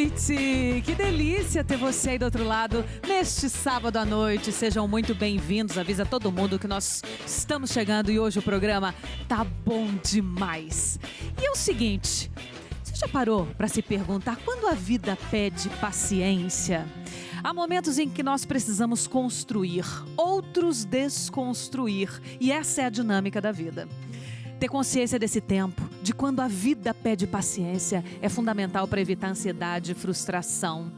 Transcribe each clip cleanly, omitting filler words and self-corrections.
noite! Que delícia ter você aí do outro lado neste sábado à noite. Sejam muito bem-vindos. Avisa todo mundo que nós estamos chegando e hoje o programa tá bom demais. E é o seguinte, você já parou para se perguntar quando a vida pede paciência? Há momentos em que nós precisamos construir, outros desconstruir. E essa é a dinâmica da vida. Ter consciência desse tempo, de quando a vida pede paciência, é fundamental para evitar ansiedade e frustração.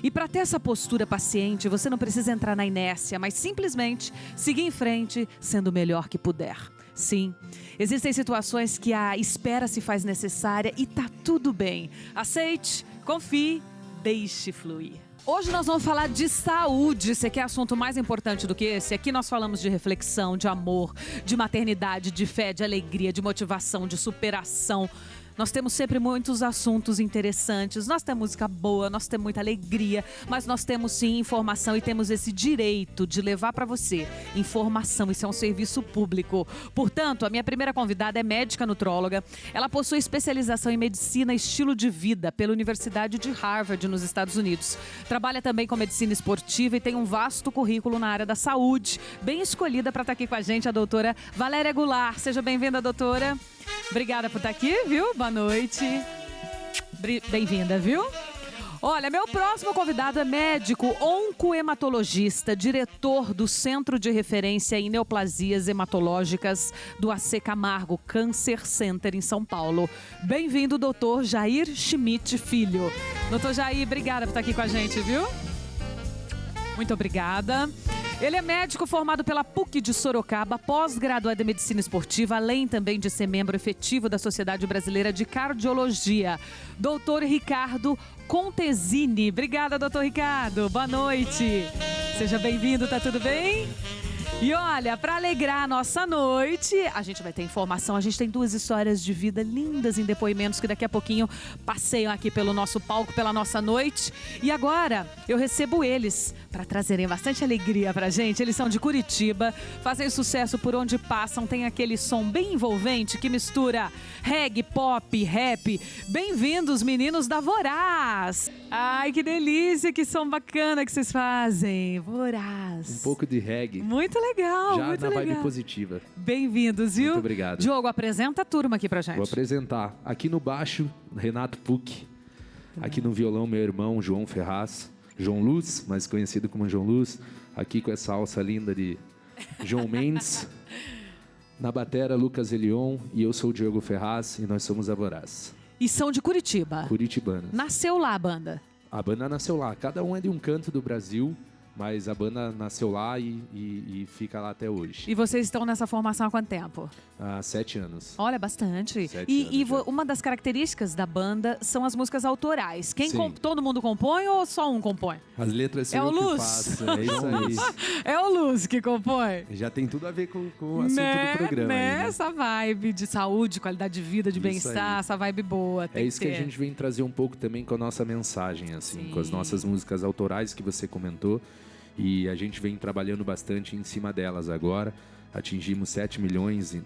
E para ter essa postura paciente, você não precisa entrar na inércia, mas simplesmente seguir em frente, sendo o melhor que puder. Sim, existem situações que a espera se faz necessária e tá tudo bem. Aceite, confie, deixe fluir. Hoje nós vamos falar de saúde. Você quer assunto mais importante do que esse? Aqui nós falamos de reflexão, de amor, de maternidade, de fé, de alegria, de motivação, de superação. Nós temos sempre muitos assuntos interessantes, nós temos música boa, nós temos muita alegria, mas nós temos sim informação e temos esse direito de levar para você informação. Isso é um serviço público. Portanto, a minha primeira convidada é médica nutróloga. Ela possui especialização em medicina e estilo de vida pela Universidade de Harvard, nos Estados Unidos. Trabalha também com medicina esportiva e tem um vasto currículo na área da saúde. Bem escolhida para estar aqui com a gente, a doutora Valéria Goulart. Seja bem-vinda, doutora. Obrigada por estar aqui, viu? Boa noite. Bem-vinda, viu? Olha, meu próximo convidado é médico oncohematologista, diretor do Centro de Referência em Neoplasias Hematológicas do AC Camargo Cancer Center em São Paulo. Bem-vindo, doutor Jair Schmidt Filho. Doutor Jair, obrigada por estar aqui com a gente, viu? Muito obrigada. Ele é médico formado pela PUC de Sorocaba, pós-graduado em medicina esportiva, além também de ser membro efetivo da Sociedade Brasileira de Cardiologia. Doutor Ricardo Contesini. Obrigada, doutor Ricardo. Boa noite. Seja bem-vindo, tá tudo bem? E olha, para alegrar a nossa noite, a gente vai ter informação. A gente tem duas histórias de vida lindas em depoimentos que daqui a pouquinho passeiam aqui pelo nosso palco, pela nossa noite. E agora eu recebo eles para trazerem bastante alegria pra gente. Eles são de Curitiba, fazem sucesso por onde passam, tem aquele som bem envolvente que mistura reggae, pop, rap. Bem-vindos, meninos da Voraz. Ai, que delícia, que som bacana que vocês fazem. Voraz. Um pouco de reggae. Muito legal, já muito na legal. Vibe positiva. Bem-vindos, viu? Muito obrigado. Diogo, apresenta a turma aqui pra gente. Vou apresentar. Aqui no baixo, Renato Puck. Aqui no violão, meu irmão, João Ferraz. João Luz, mais conhecido como João Luz. Aqui com essa alça linda de João Mendes. Na batera, Lucas Elion. E eu sou o Diogo Ferraz e nós somos a Voraz. E são de Curitiba. Curitibanos. Nasceu lá a banda? A banda nasceu lá. Cada um é de um canto do Brasil. Mas a banda nasceu lá e fica lá até hoje. E vocês estão nessa formação há quanto tempo? Há 7 anos. Olha, bastante. 7 E anos já. uma das características da banda são as músicas autorais. Todo mundo compõe ou só um compõe? As letras são É o eu que Luz. faço. É isso aí. É o Luz que compõe. Já tem tudo a ver com o assunto do programa. Aí, né? Essa vibe de saúde, qualidade de vida, de Isso bem-estar, aí. essa vibe boa. É isso que a gente vem trazer um pouco também com a nossa mensagem, assim, Sim. com as nossas músicas autorais que você comentou. E a gente vem trabalhando bastante em cima delas agora. Atingimos 7 milhões em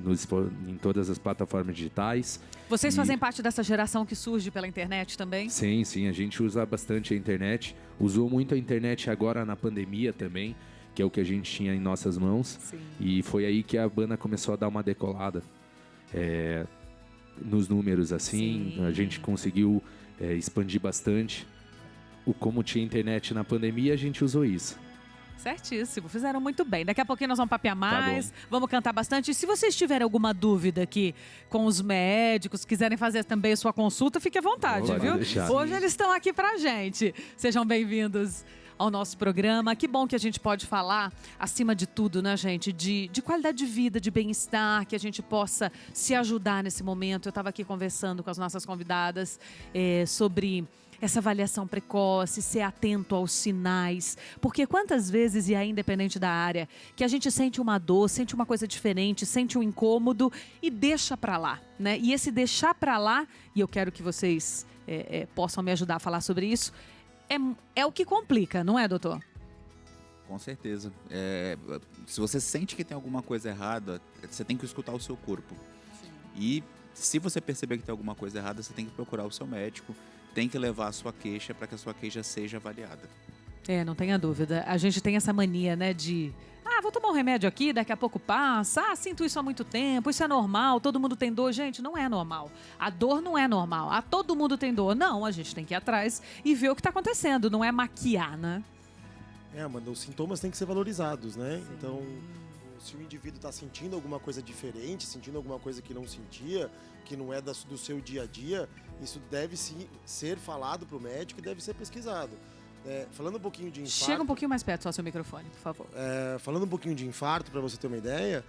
todas as plataformas digitais. Vocês fazem parte dessa geração que surge pela internet também? Sim, sim. A gente usa bastante a internet. Usou muito a internet agora na pandemia também, que é o que a gente tinha em nossas mãos. Sim. E foi aí que a banda começou a dar uma decolada. Nos números, assim. Sim. A gente conseguiu expandir bastante. Como tinha internet na pandemia, a gente usou isso. Certíssimo, fizeram muito bem. Daqui a pouquinho nós vamos papear mais, Tá vamos cantar bastante. E se vocês tiverem alguma dúvida aqui com os médicos, quiserem fazer também a sua consulta, fique à vontade, Pode viu? deixar. Hoje eles estão aqui pra gente. Sejam bem-vindos ao nosso programa. Que bom que a gente pode falar, acima de tudo, né, gente, de qualidade de vida, de bem-estar, que a gente possa se ajudar nesse momento. Eu estava aqui conversando com as nossas convidadas sobre essa avaliação precoce, ser atento aos sinais. Porque quantas vezes, e aí independente da área, que a gente sente uma dor, sente uma coisa diferente, sente um incômodo e deixa pra lá, né? E esse deixar pra lá, e eu quero que vocês possam me ajudar a falar sobre isso, é o que complica, não é, doutor? Com certeza. Se você sente que tem alguma coisa errada, você tem que escutar o seu corpo. Sim. E se você perceber que tem alguma coisa errada, você tem que procurar o seu médico. tem que levar a sua queixa para que a sua queixa seja avaliada. Não tenha dúvida. A gente tem essa mania, né, de... vou tomar um remédio aqui, daqui a pouco passa. Sinto isso há muito tempo, isso é normal, todo mundo tem dor. Gente, não é normal. A dor não é normal. Todo mundo tem dor. Não, a gente tem que ir atrás e ver o que está acontecendo, não é maquiar, né? Amanda, os sintomas têm que ser valorizados, né? Sim. Então, se o indivíduo está sentindo alguma coisa diferente, sentindo alguma coisa que não sentia, que não é do seu dia a dia, isso deve sim ser falado para o médico e deve ser pesquisado. Falando um pouquinho de infarto... Chega um pouquinho mais perto só seu microfone, por favor. Falando um pouquinho de infarto, para você ter uma ideia,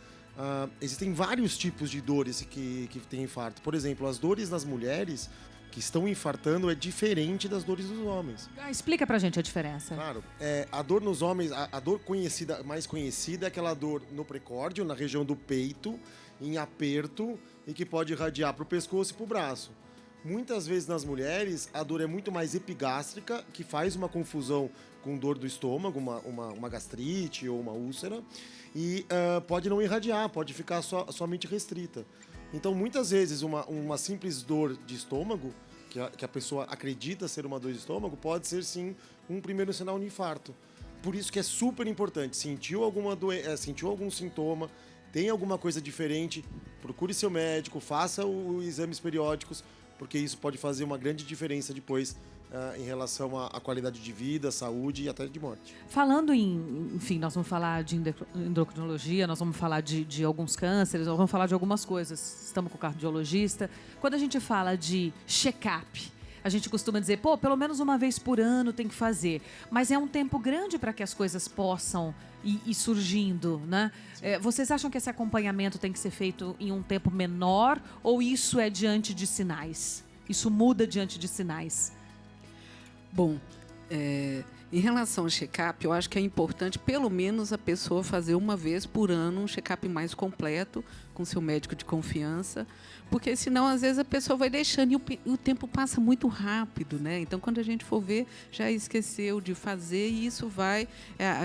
existem vários tipos de dores que têm infarto. Por exemplo, as dores nas mulheres que estão infartando é diferente das dores dos homens. Explica pra gente a diferença. Claro. A dor nos homens, a dor mais conhecida é aquela dor no precórdio, na região do peito, em aperto, e que pode irradiar para o pescoço e para o braço. Muitas vezes nas mulheres, a dor é muito mais epigástrica, que faz uma confusão com dor do estômago, uma gastrite ou uma úlcera, e pode não irradiar, pode ficar somente restrita. Então, muitas vezes, uma simples dor de estômago, que a pessoa acredita ser uma dor de estômago, pode ser, sim, um primeiro sinal de infarto. Por isso que é super importante, sentiu algum sintoma, tem alguma coisa diferente, procure seu médico, faça os exames periódicos, porque isso pode fazer uma grande diferença depois em relação à qualidade de vida, saúde e até de morte. Falando enfim, nós vamos falar de endocrinologia, nós vamos falar de alguns cânceres, nós vamos falar de algumas coisas. Estamos com o cardiologista. Quando a gente fala de check-up, a gente costuma dizer, pelo menos uma vez por ano tem que fazer. Mas é um tempo grande para que as coisas possam ir surgindo, né? Vocês acham que esse acompanhamento tem que ser feito em um tempo menor ou isso é diante de sinais? Isso muda diante de sinais? Bom, em relação ao check-up, eu acho que é importante, pelo menos, a pessoa fazer uma vez por ano um check-up mais completo com seu médico de confiança, porque senão, às vezes, a pessoa vai deixando e o tempo passa muito rápido, né? Então, quando a gente for ver, já esqueceu de fazer e isso vai...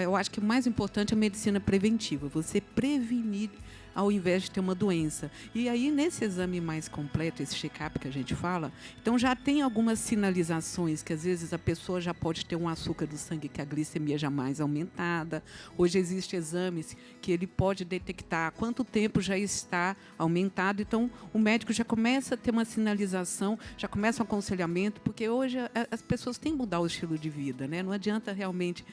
eu acho que o mais importante é a medicina preventiva, você prevenir ao invés de ter uma doença. E aí, nesse exame mais completo, esse check-up que a gente fala, então já tem algumas sinalizações que, às vezes, a pessoa já pode ter um açúcar do sangue, que a glicemia já mais aumentada. Hoje existem exames que ele pode detectar quanto tempo já está aumentado. Então, o médico já começa a ter uma sinalização, já começa um aconselhamento, porque hoje as pessoas têm que mudar o estilo de vida, né? Não adianta realmente,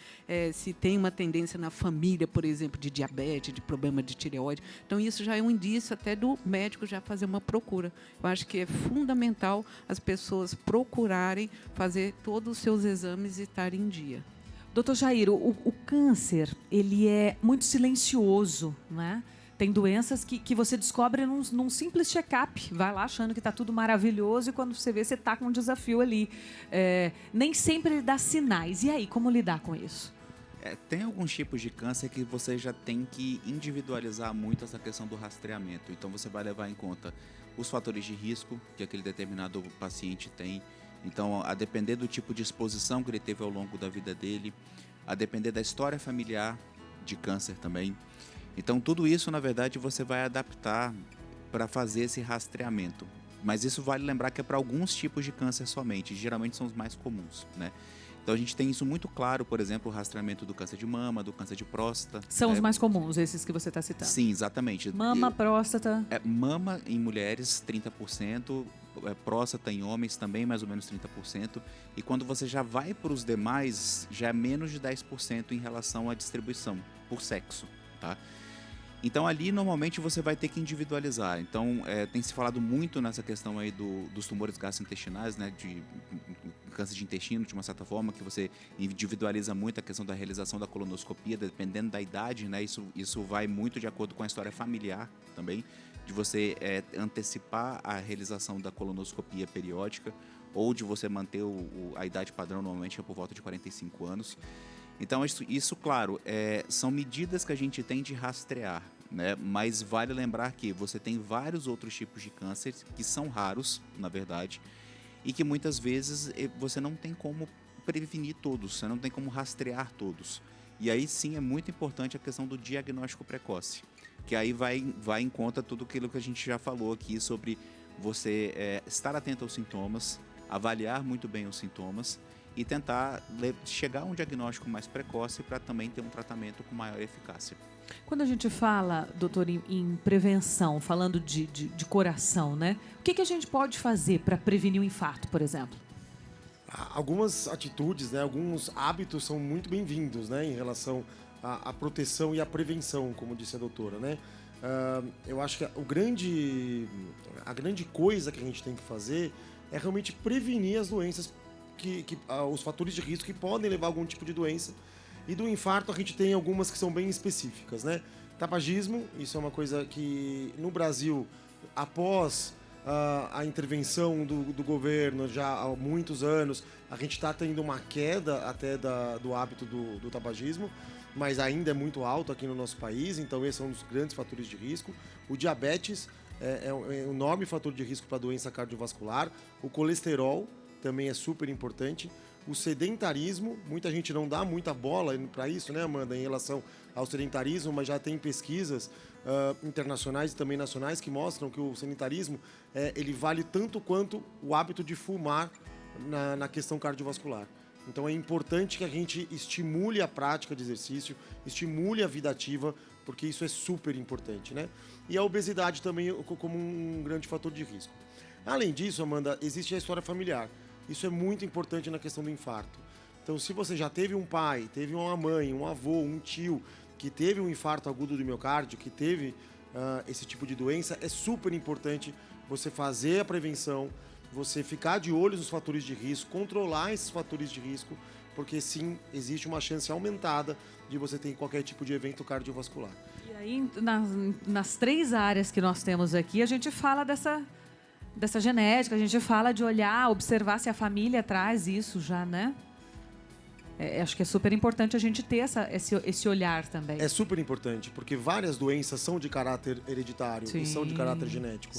se tem uma tendência na família, por exemplo, de diabetes, de problema de tireoide. Então, isso já é um indício até do médico já fazer uma procura. Eu acho que é fundamental as pessoas procurarem fazer todos os seus exames e estarem em dia. Doutor Jair, o câncer, ele é muito silencioso, né? Tem doenças que você descobre num simples check-up. Vai lá achando que está tudo maravilhoso e quando você vê, você está com um desafio ali. Nem sempre ele dá sinais. E aí, como lidar com isso? Tem alguns tipos de câncer que você já tem que individualizar muito essa questão do rastreamento. Então, você vai levar em conta os fatores de risco que aquele determinado paciente tem. Então, a depender do tipo de exposição que ele teve ao longo da vida dele, a depender da história familiar de câncer também. Então, tudo isso, na verdade, você vai adaptar para fazer esse rastreamento. Mas isso vale lembrar que é para alguns tipos de câncer somente. Geralmente são os mais comuns, né? Então, a gente tem isso muito claro, por exemplo, o rastreamento do câncer de mama, do câncer de próstata. São os mais comuns, esses que você está citando. Sim, exatamente. Mama, próstata... Mama em mulheres, 30%. Próstata em homens também, mais ou menos 30%. E quando você já vai para os demais, já é menos de 10% em relação à distribuição, por sexo, tá? Então, ali, normalmente, você vai ter que individualizar. Então, tem se falado muito nessa questão aí dos tumores gastrointestinais, né, de câncer de intestino, de uma certa forma, que você individualiza muito a questão da realização da colonoscopia, dependendo da idade, né, isso vai muito de acordo com a história familiar também, de você antecipar a realização da colonoscopia periódica, ou de você manter a idade padrão, normalmente é por volta de 45 anos. Então, isso claro, são medidas que a gente tem de rastrear, né? Mas vale lembrar que você tem vários outros tipos de câncer que são raros, na verdade, e que muitas vezes você não tem como prevenir todos, você não tem como rastrear todos. E aí sim é muito importante a questão do diagnóstico precoce, que aí vai em conta tudo aquilo que a gente já falou aqui sobre você estar atento aos sintomas, avaliar muito bem os sintomas e tentar chegar a um diagnóstico mais precoce para também ter um tratamento com maior eficácia. Quando a gente fala, doutor, em prevenção, falando de coração, né? O que a gente pode fazer para prevenir o infarto, por exemplo? Algumas atitudes, né, alguns hábitos são muito bem-vindos, né, em relação à proteção e à prevenção, como disse a doutora, né? Eu acho que a grande coisa que a gente tem que fazer é realmente prevenir as doenças, os fatores de risco que podem levar a algum tipo de doença. E do infarto a gente tem algumas que são bem específicas, né? Tabagismo, isso é uma coisa que no Brasil, após a intervenção do governo já há muitos anos, a gente está tendo uma queda até do hábito do tabagismo, mas ainda é muito alto aqui no nosso país, então esse é um dos grandes fatores de risco. O diabetes é um enorme fator de risco para a doença cardiovascular. O colesterol também é super importante. O sedentarismo, muita gente não dá muita bola para isso, né, Amanda, em relação ao sedentarismo, mas já tem pesquisas internacionais e também nacionais que mostram que o sedentarismo ele vale tanto quanto o hábito de fumar na questão cardiovascular. Então é importante que a gente estimule a prática de exercício, estimule a vida ativa, porque isso é super importante, né? E a obesidade também como um grande fator de risco. Além disso, Amanda, existe a história familiar. Isso é muito importante na questão do infarto. Então, se você já teve um pai, teve uma mãe, um avô, um tio que teve um infarto agudo do miocárdio, que teve esse tipo de doença, é super importante você fazer a prevenção, você ficar de olho nos fatores de risco, controlar esses fatores de risco, porque sim, existe uma chance aumentada de você ter qualquer tipo de evento cardiovascular. E aí, nas 3 áreas que nós temos aqui, a gente fala dessa genética, a gente fala de olhar, observar se a família traz isso já, né? Acho que é super importante a gente ter esse olhar também. É super importante, porque várias doenças são de caráter hereditário e são de caráter genético.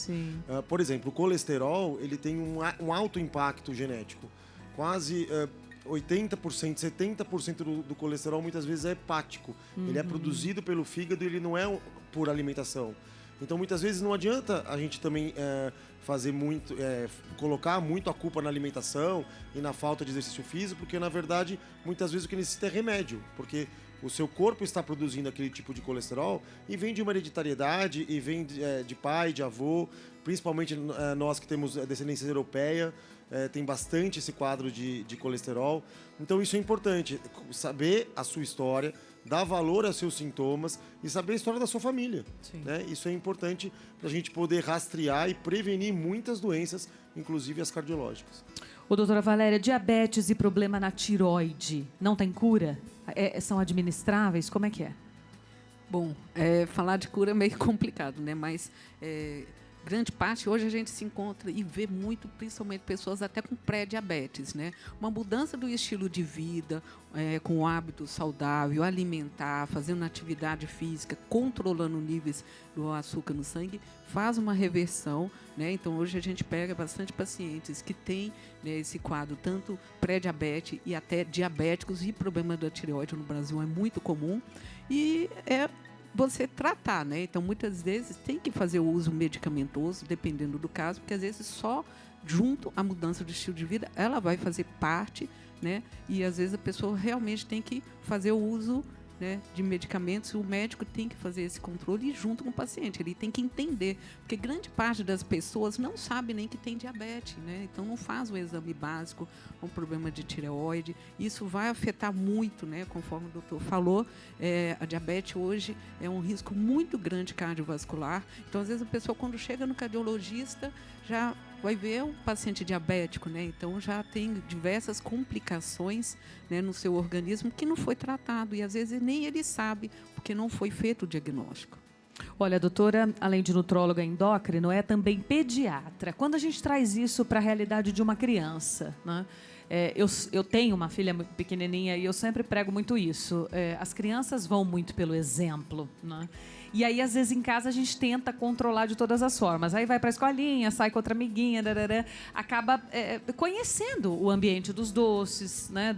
Por exemplo, o colesterol ele tem um alto impacto genético. Quase 80%, 70% do colesterol muitas vezes é hepático. Ele é produzido pelo fígado e ele não é por alimentação. Então, muitas vezes não adianta a gente também colocar muito a culpa na alimentação e na falta de exercício físico, porque, na verdade, muitas vezes o que necessita é remédio, porque o seu corpo está produzindo aquele tipo de colesterol e vem de uma hereditariedade e vem de pai, de avô, principalmente nós que temos descendência europeia, tem bastante esse quadro de colesterol. Então, isso é importante, saber a sua história, dar valor aos seus sintomas e saber a história da sua família. Né? Isso é importante para a gente poder rastrear e prevenir muitas doenças, inclusive as cardiológicas. Ô, doutora Valéria, diabetes e problema na tireoide, não tem cura? São administráveis? Como é que é? Bom, falar de cura é meio complicado, né? Mas grande parte, hoje a gente se encontra e vê muito, principalmente pessoas até com pré-diabetes, né? Uma mudança do estilo de vida, com o hábito saudável, alimentar, fazendo atividade física, controlando níveis do açúcar no sangue, faz uma reversão, né? Então, hoje a gente pega bastante pacientes que têm, né, esse quadro, tanto pré-diabetes e até diabéticos, e problema da tireoide no Brasil é muito comum, e você tratar, né? Então, muitas vezes tem que fazer o uso medicamentoso, dependendo do caso, porque às vezes só junto à mudança de estilo de vida, ela vai fazer parte, né? E às vezes a pessoa realmente tem que fazer o uso, né, de medicamentos, o médico tem que fazer esse controle junto com o paciente, ele tem que entender, porque grande parte das pessoas não sabe nem que tem diabetes, né? Então não faz o exame básico, um problema de tireoide, isso vai afetar muito, né? Conforme o doutor falou, a diabetes hoje é um risco muito grande cardiovascular, então às vezes a pessoa quando chega no cardiologista já vai ver um paciente diabético, né? Então já tem diversas complicações, né, no seu organismo que não foi tratado e às vezes nem ele sabe porque não foi feito o diagnóstico. Olha, a doutora, além de nutróloga endócrino, é também pediatra. Quando a gente traz isso para a realidade de uma criança, né? Eu tenho uma filha pequenininha e eu sempre prego muito isso. As crianças vão muito pelo exemplo, né? E aí, às vezes, em casa, a gente tenta controlar de todas as formas. Aí vai para a escolinha, sai com outra amiguinha, acaba conhecendo o ambiente dos doces, né?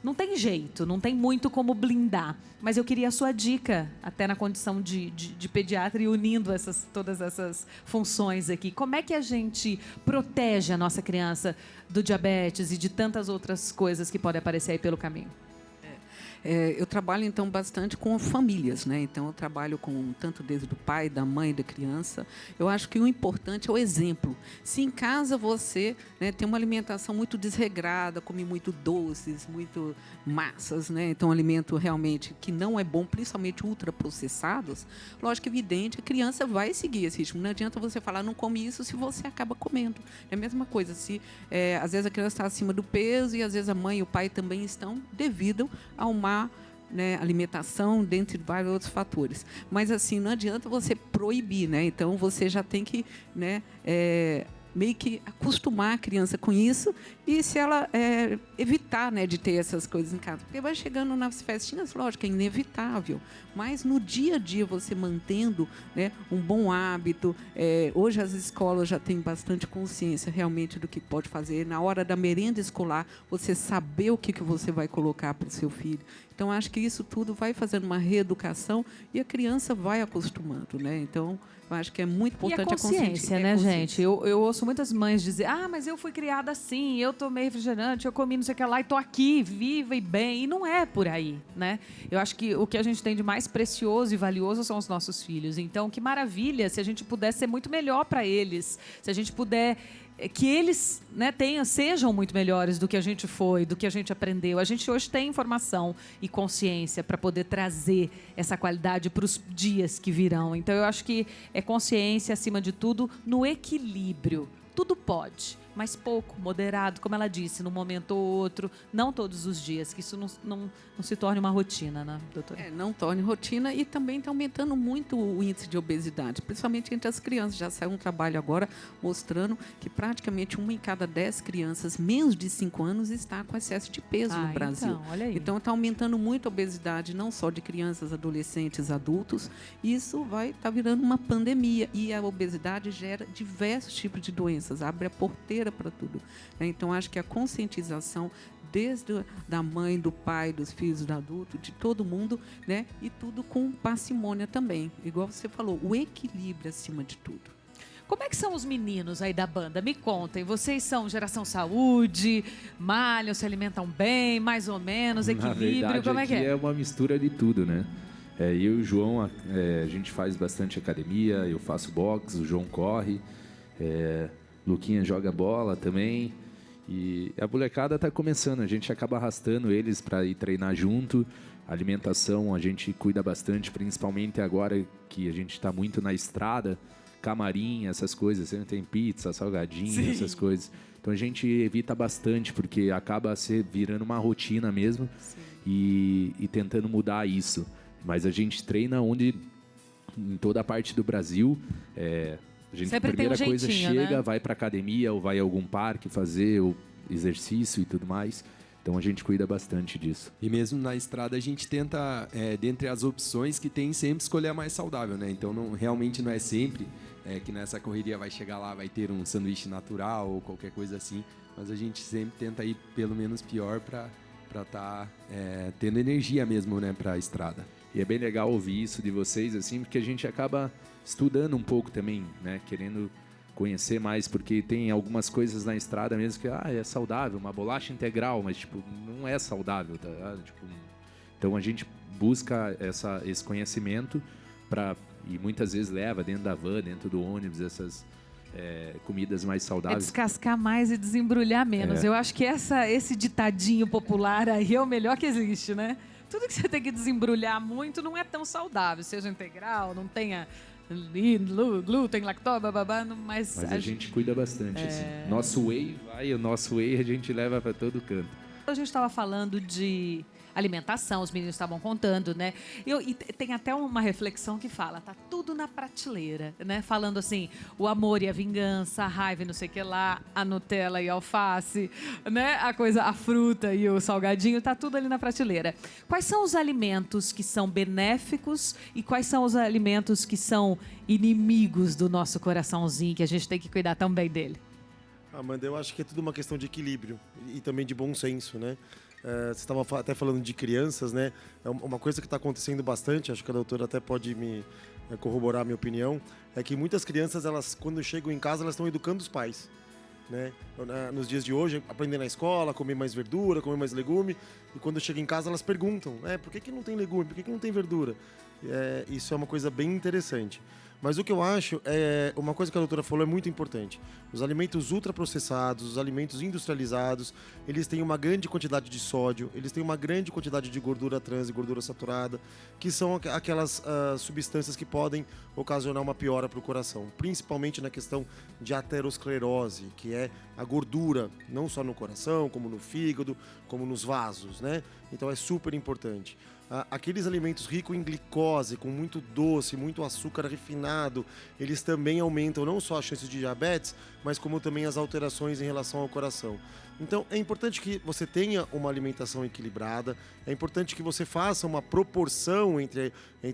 não tem jeito, não tem muito como blindar. Mas eu queria a sua dica, até na condição de pediatra e unindo todas essas funções aqui. Como é que a gente protege a nossa criança do diabetes e de tantas outras coisas que podem aparecer aí pelo caminho? Eu trabalho, então, bastante com famílias, né? Então, eu trabalho tanto desde o pai, da mãe, da criança. Eu acho que o importante é o exemplo. Se em casa você, né, tem uma alimentação muito desregrada, come muito doces, muito massas, né? Então, alimento realmente que não é bom, principalmente ultraprocessados, lógico que é evidente, a criança vai seguir esse ritmo. Não adianta você falar, não come isso, se você acaba comendo. É a mesma coisa, às vezes a criança está acima do peso e às vezes a mãe e o pai também estão, devido a uma alimentação, dentre vários outros fatores. Mas, assim, não adianta você proibir, né? Então, você já tem que, né, meio que acostumar a criança com isso e se ela evitar, né, de ter essas coisas em casa. Porque vai chegando nas festinhas, lógico, é inevitável. Mas, no dia a dia, você mantendo, né, um bom hábito. Hoje, as escolas já têm bastante consciência, realmente, do que pode fazer. Na hora da merenda escolar, você saber o que você vai colocar para o seu filho. Então, acho que isso tudo vai fazendo uma reeducação e a criança vai acostumando, né? Então, eu acho que é muito importante a consciência, né, gente? Eu ouço muitas mães dizer, mas eu fui criada assim, eu tomei refrigerante, eu comi não sei o que lá e tô aqui, viva e bem. E não é por aí, né? Eu acho que o que a gente tem de mais precioso e valioso são os nossos filhos. Então, que maravilha se a gente puder ser muito melhor para eles, se a gente puder que eles, né, sejam muito melhores do que a gente foi, do que a gente aprendeu. A gente hoje tem informação e consciência para poder trazer essa qualidade para os dias que virão. Então, eu acho que é consciência, acima de tudo, no equilíbrio. Tudo pode, mas pouco, moderado, como ela disse, num momento ou outro, não todos os dias, que isso não se torne uma rotina, né, doutora? Não torne rotina e também está aumentando muito o índice de obesidade, principalmente entre as crianças. Já saiu um trabalho agora mostrando que praticamente 1 em cada 10 crianças menos de 5 anos está com excesso de peso no Brasil. Então, olha aí. Então, está aumentando muito a obesidade, não só de crianças, adolescentes, adultos. Isso vai estar virando uma pandemia e a obesidade gera diversos tipos de doenças. Abre a porteira para tudo. Então, acho que a conscientização desde da mãe, do pai, dos filhos, do adulto, de todo mundo, né? E tudo com parcimônia também. Igual você falou, o equilíbrio acima de tudo. Como é que são os meninos aí da banda? Me contem. Vocês são geração saúde, malham, se alimentam bem, mais ou menos, equilíbrio? Na verdade, como é que aqui é uma mistura de tudo, né? Eu e o João, a gente faz bastante academia, eu faço boxe, o João corre, Luquinha joga bola também. E a molecada está começando, a gente acaba arrastando eles para ir treinar junto. A alimentação a gente cuida bastante, principalmente agora que a gente está muito na estrada. Camarim, essas coisas, sempre tem pizza, salgadinho, Sim. essas coisas. Então a gente evita bastante, porque acaba virando uma rotina mesmo e tentando mudar isso. Mas a gente treina em toda a parte do Brasil. A gente, Sempre a primeira tem um coisa, jeitinho, chega, né? vai para academia ou vai a algum parque fazer o exercício e tudo mais. Então a gente cuida bastante disso. E mesmo na estrada a gente tenta, dentre as opções que tem, sempre escolher a mais saudável, né? Então realmente não é sempre que nessa correria vai chegar lá, vai ter um sanduíche natural ou qualquer coisa assim. Mas a gente sempre tenta ir pelo menos pior para estar tendo energia mesmo, né, para a estrada. E é bem legal ouvir isso de vocês, assim, porque a gente acaba estudando um pouco também, né? Querendo conhecer mais, porque tem algumas coisas na estrada mesmo que é saudável, uma bolacha integral, mas tipo, não é saudável, tá? Então a gente busca esse conhecimento e muitas vezes leva dentro da van, dentro do ônibus, essas comidas mais saudáveis. Descascar mais e desembrulhar menos. Eu acho que esse ditadinho popular aí é o melhor que existe, né? Tudo que você tem que desembrulhar muito não é tão saudável, seja integral, não tenha glúten, lactose, bababá, mas a gente cuida bastante, assim. Nosso whey a gente leva para todo canto. A gente estava falando de alimentação, os meninos estavam contando, né? E tem até uma reflexão que fala, tá tudo na prateleira, né? Falando assim, o amor e a vingança, a raiva e não sei o que lá, a Nutella e a alface, né? A fruta e o salgadinho, tá tudo ali na prateleira. Quais são os alimentos que são benéficos e quais são os alimentos que são inimigos do nosso coraçãozinho, que a gente tem que cuidar também dele? Amanda, eu acho que é tudo uma questão de equilíbrio e também de bom senso, né? Você estava até falando de crianças, né? É uma coisa que está acontecendo bastante, acho que a doutora até pode me corroborar a minha opinião, é que muitas crianças, elas, quando chegam em casa, elas estão educando os pais. Né? Nos dias de hoje, aprender na escola, comer mais verdura, comer mais legume, e quando chega em casa elas perguntam, por que não tem legume, por que não tem verdura? Isso é uma coisa bem interessante. Mas o que eu acho, uma coisa que a doutora falou é muito importante. Os alimentos ultraprocessados, os alimentos industrializados, eles têm uma grande quantidade de sódio, eles têm uma grande quantidade de gordura trans e gordura saturada, que são aquelas substâncias que podem ocasionar uma piora para o coração, principalmente na questão de aterosclerose, que é a gordura, não só no coração, como no fígado, como nos vasos, né? Então é super importante. Aqueles alimentos ricos em glicose, com muito doce, muito açúcar refinado, eles também aumentam não só as chances de diabetes, mas como também as alterações em relação ao coração. Então é importante que você tenha uma alimentação equilibrada, é importante que você faça uma proporção entre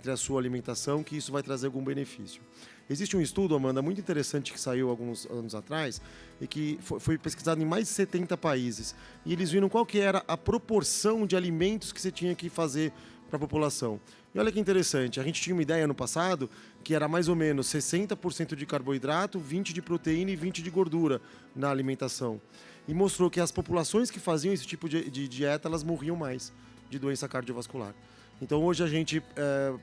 a sua alimentação, que isso vai trazer algum benefício. Existe um estudo, Amanda, muito interessante que saiu alguns anos atrás e que foi pesquisado em mais de 70 países. E eles viram qual que era a proporção de alimentos que você tinha que fazer para a população. E olha que interessante, a gente tinha uma ideia no passado que era mais ou menos 60% de carboidrato, 20% de proteína e 20% de gordura na alimentação. E mostrou que as populações que faziam esse tipo de dieta, elas morriam mais de doença cardiovascular. Então hoje a gente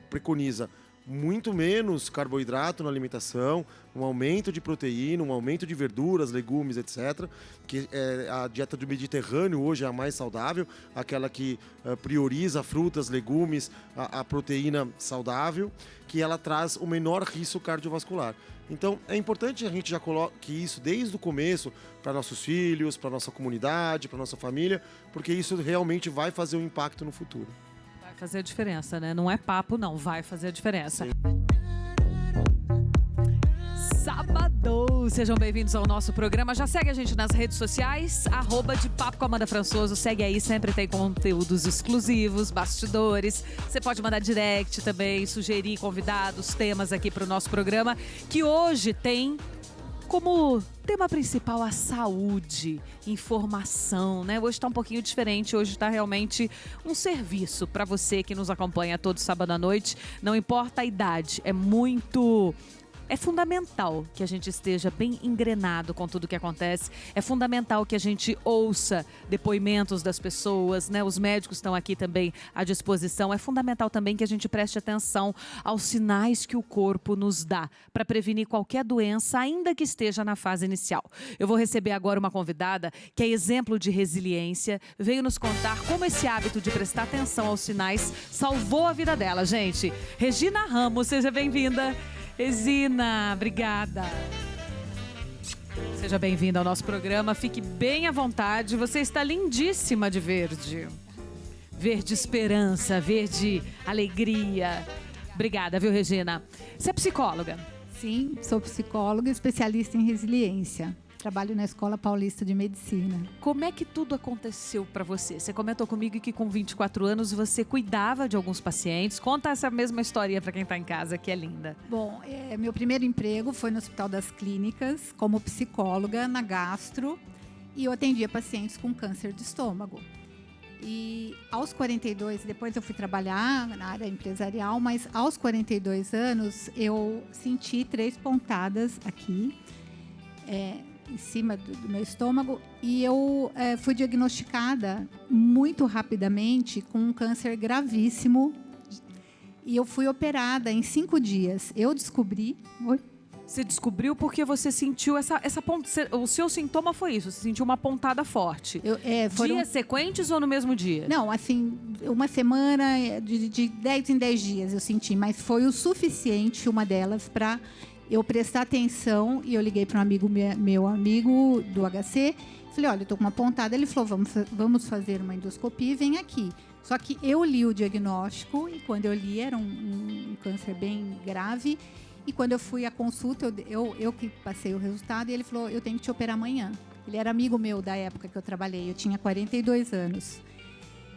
preconiza muito menos carboidrato na alimentação, um aumento de proteína, um aumento de verduras, legumes, etc. Que a dieta do Mediterrâneo hoje é a mais saudável, aquela que prioriza frutas, legumes, a proteína saudável, que ela traz o menor risco cardiovascular. Então é importante a gente já coloque isso desde o começo para nossos filhos, para nossa comunidade, para nossa família, porque isso realmente vai fazer um impacto no futuro. Fazer a diferença, né? Não é papo, não. Vai fazer a diferença. Sim. Sábado! Sejam bem-vindos ao nosso programa. Já segue a gente nas redes sociais, @depapo com Amanda Françoso. Segue aí, sempre tem conteúdos exclusivos, bastidores. Você pode mandar direct também, sugerir convidados, temas aqui para o nosso programa, que hoje tem como tema principal a saúde, informação, né? Hoje está um pouquinho diferente, hoje está realmente um serviço para você que nos acompanha todo sábado à noite, não importa a idade, é fundamental que a gente esteja bem engrenado com tudo que acontece. É fundamental que a gente ouça depoimentos das pessoas, né? Os médicos estão aqui também à disposição. É fundamental também que a gente preste atenção aos sinais que o corpo nos dá para prevenir qualquer doença, ainda que esteja na fase inicial. Eu vou receber agora uma convidada que é exemplo de resiliência. Veio nos contar como esse hábito de prestar atenção aos sinais salvou a vida dela, gente. Regina Ramos, seja bem-vinda. Regina, obrigada. Seja bem-vinda ao nosso programa. Fique bem à vontade. Você está lindíssima de verde. Verde esperança, verde alegria. Obrigada, viu, Regina? Você é psicóloga? Sim, sou psicóloga, especialista em resiliência. Trabalho na Escola Paulista de Medicina. Como é que tudo aconteceu para você? Você comentou comigo que com 24 anos você cuidava de alguns pacientes. Conta essa mesma história para quem está em casa, que é linda. Bom, meu primeiro emprego foi no Hospital das Clínicas, como psicóloga na gastro, e eu atendia pacientes com câncer de estômago. E aos 42, depois eu fui trabalhar na área empresarial, mas aos 42 anos eu senti 3 pontadas aqui, em cima do meu estômago, e eu fui diagnosticada muito rapidamente com um câncer gravíssimo, e eu fui operada em 5 dias. Eu descobri... Oi? Você descobriu porque você sentiu essa ponta. O seu sintoma foi isso? Você sentiu uma pontada forte? Dias sequentes ou no mesmo dia? Não, assim, uma semana, de 10 em 10 dias eu senti, mas foi o suficiente, uma delas, para eu prestar atenção. E eu liguei para meu amigo do HC, falei, olha, eu tô com uma pontada. Ele falou, vamos fazer uma endoscopia e vem aqui. Só que eu li o diagnóstico, e quando eu li era um câncer bem grave. E quando eu fui à consulta, eu que passei o resultado, e ele falou, eu tenho que te operar amanhã. Ele era amigo meu da época que eu trabalhei, eu tinha 42 anos.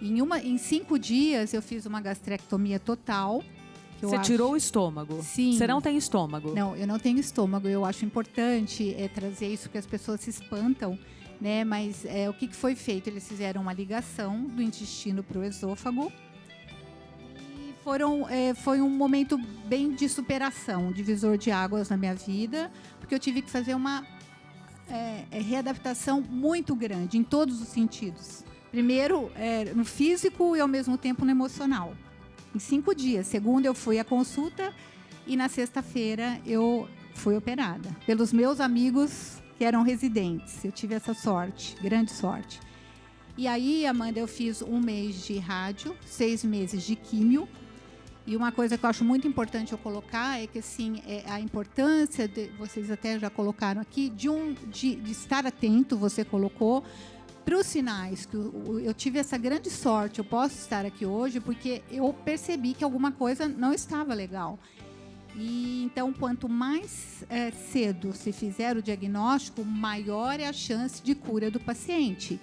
Em 5 dias, eu fiz uma gastrectomia total. Você tirou o estômago? Sim. Você não tem estômago? Não, eu não tenho estômago. Eu acho importante trazer isso, porque as pessoas se espantam né? Mas o que foi feito? Eles fizeram uma ligação do intestino para o esôfago. E foi um momento bem de superação, um divisor de águas na minha vida, porque eu tive que fazer uma readaptação muito grande, em todos os sentidos. Primeiro, no físico e, ao mesmo tempo, no emocional. Em 5 dias. Segunda, eu fui à consulta e, na sexta-feira, eu fui operada. Pelos meus amigos que eram residentes. Eu tive essa sorte, grande sorte. E aí, Amanda, eu fiz 1 mês de rádio, 6 meses de químio. E uma coisa que eu acho muito importante eu colocar é que, assim, a importância, vocês até já colocaram aqui, de estar atento, você colocou, para os sinais. Que eu tive essa grande sorte, eu posso estar aqui hoje, porque eu percebi que alguma coisa não estava legal. E, então, quanto mais cedo se fizer o diagnóstico, maior é a chance de cura do paciente.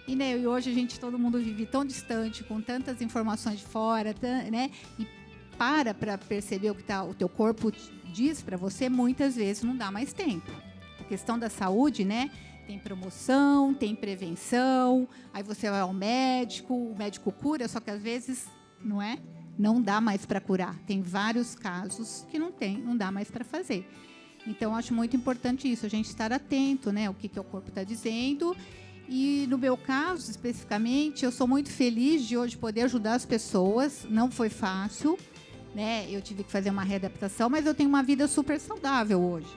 E, né, e hoje todo mundo vive tão distante, com tantas informações de fora, né? E para perceber o que o teu corpo diz para você, muitas vezes não dá mais tempo. A questão da saúde, né? Tem promoção, tem prevenção, aí você vai ao médico, o médico cura, só que às vezes não dá mais para curar. Tem vários casos que não dá mais para fazer. Então, acho muito importante isso, a gente estar atento, né? O que o corpo está dizendo. E, no meu caso, especificamente, eu sou muito feliz de hoje poder ajudar as pessoas. Não foi fácil, né? Eu tive que fazer uma readaptação, mas eu tenho uma vida super saudável hoje.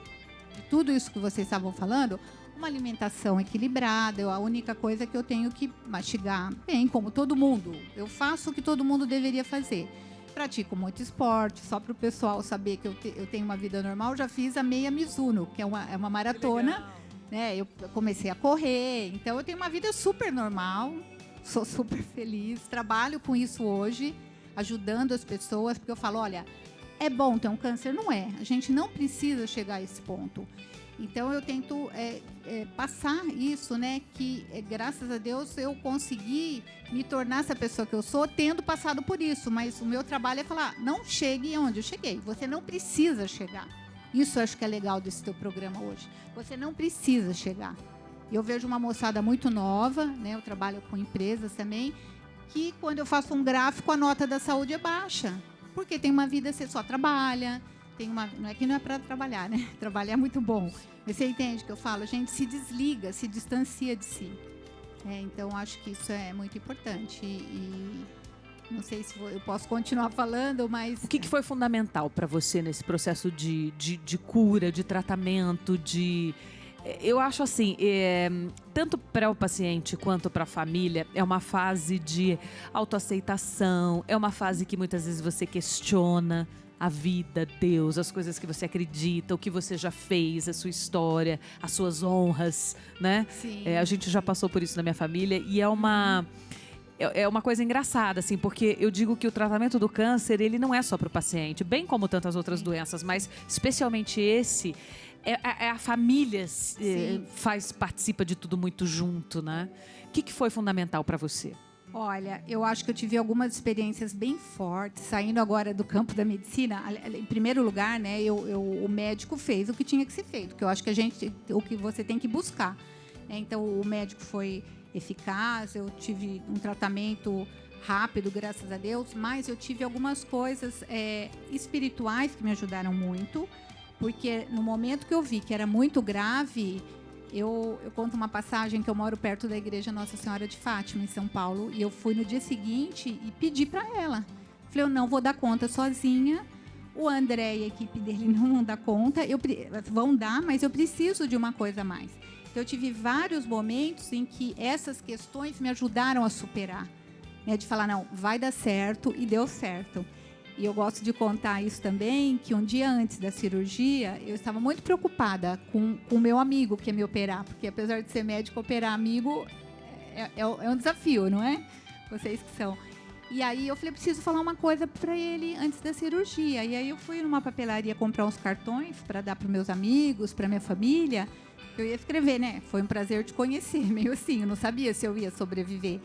De tudo isso que vocês estavam falando, uma alimentação equilibrada, a única coisa que eu tenho que mastigar bem, como todo mundo. Eu faço o que todo mundo deveria fazer. Pratico muito esporte, só para o pessoal saber que eu tenho uma vida normal. Já fiz a meia Mizuno, que é uma maratona. Né? Eu comecei a correr, então eu tenho uma vida super normal, sou super feliz, trabalho com isso hoje, ajudando as pessoas, porque eu falo, olha, é bom ter um câncer? Não é, a gente não precisa chegar a esse ponto. Então, eu tento passar isso, né? Que, graças a Deus, eu consegui me tornar essa pessoa que eu sou, tendo passado por isso. Mas o meu trabalho é falar, não chegue onde eu cheguei. Você não precisa chegar. Isso eu acho que é legal desse teu programa hoje. Você não precisa chegar. Eu vejo uma moçada muito nova, né? Eu trabalho com empresas também, que quando eu faço um gráfico, a nota da saúde é baixa. Porque tem uma vida, você só trabalha... Não é que não é para trabalhar, né? Trabalhar é muito bom. Mas você entende o que eu falo? A gente se desliga, se distancia de si. Então, acho que isso é muito importante. E não sei se eu posso continuar falando, mas... O que foi fundamental para você nesse processo de cura, de tratamento, Eu acho assim, tanto para o paciente quanto para a família, é uma fase de autoaceitação, é uma fase que muitas vezes você questiona a vida, Deus, as coisas que você acredita, o que você já fez, a sua história, as suas honras, né? Sim. A gente já passou por isso na minha família e é uma coisa engraçada, assim, porque eu digo que o tratamento do câncer, ele não é só para o paciente, bem como tantas outras doenças, mas especialmente esse, a família participa de tudo muito junto, né? O que foi fundamental para você? Olha, eu acho que eu tive algumas experiências bem fortes, saindo agora do campo da medicina. Em primeiro lugar, né, o médico fez o que tinha que ser feito, que eu acho que o que você tem que buscar. Então, o médico foi eficaz, eu tive um tratamento rápido, graças a Deus, mas eu tive algumas coisas espirituais que me ajudaram muito, porque no momento que eu vi que era muito grave... Eu conto uma passagem que eu moro perto da igreja Nossa Senhora de Fátima, em São Paulo, e eu fui no dia seguinte e pedi para ela. Falei, eu não vou dar conta sozinha, o André e a equipe dele não vão dar conta, vão dar, mas eu preciso de uma coisa a mais. Então, eu tive vários momentos em que essas questões me ajudaram a superar, né, de falar, não, vai dar certo, e deu certo. E eu gosto de contar isso também, que um dia antes da cirurgia, eu estava muito preocupada com o meu amigo que ia me operar, porque apesar de ser médico, operar amigo é um desafio, não é? Vocês que são. E aí eu falei, preciso falar uma coisa para ele antes da cirurgia. E aí eu fui numa papelaria comprar uns cartões para dar para meus amigos, para minha família. Eu ia escrever, né? Foi um prazer te conhecer, meio assim, eu não sabia se eu ia sobreviver.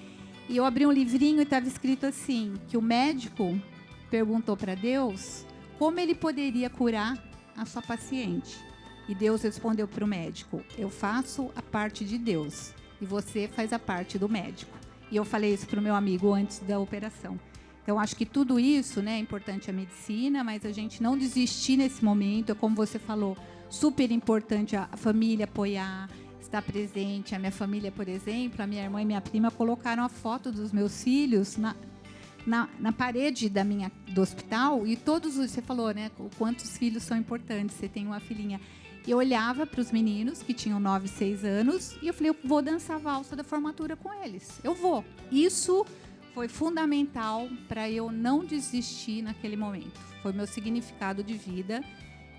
E eu abri um livrinho e estava escrito assim, que o médico... perguntou para Deus como ele poderia curar a sua paciente. E Deus respondeu para o médico, eu faço a parte de Deus. e você faz a parte do médico. E eu falei isso para o meu amigo antes da operação. Então, acho que tudo isso, né, é importante a medicina, mas a gente não desistir nesse momento, é como você falou, super importante a família apoiar, estar presente. A minha família, por exemplo, a minha irmã e minha prima colocaram a foto dos meus filhos na parede do hospital, e todos você falou, né, o quantos filhos são importantes, você tem uma filhinha. Eu olhava para os meninos que tinham 9, 6 anos e eu falei, eu vou dançar a valsa da formatura com eles. Eu vou. Isso foi fundamental para eu não desistir naquele momento. Foi meu significado de vida.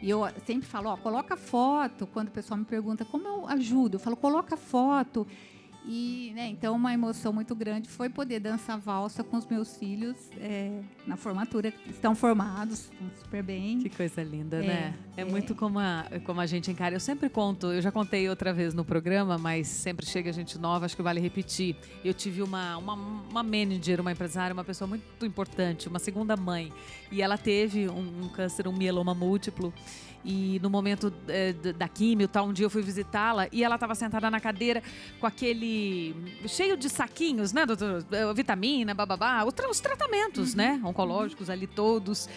E eu sempre falo, coloca foto. Quando o pessoal me pergunta como eu ajudo, eu falo, coloca foto. E, né, então, uma emoção muito grande foi poder dançar valsa com os meus filhos na formatura. Estão formados, estão super bem. Que coisa linda, né? É muito como a gente encara. Eu sempre conto, eu já contei outra vez no programa, mas sempre chega gente nova, acho que vale repetir. Eu tive uma manager, uma empresária, uma pessoa muito importante, uma segunda mãe. E ela teve um câncer, um mieloma múltiplo. E no momento da químio, um dia eu fui visitá-la e ela estava sentada na cadeira com aquele cheio de saquinhos, né, doutor? Vitamina, bababá, os tratamentos, né, oncológicos ali todos.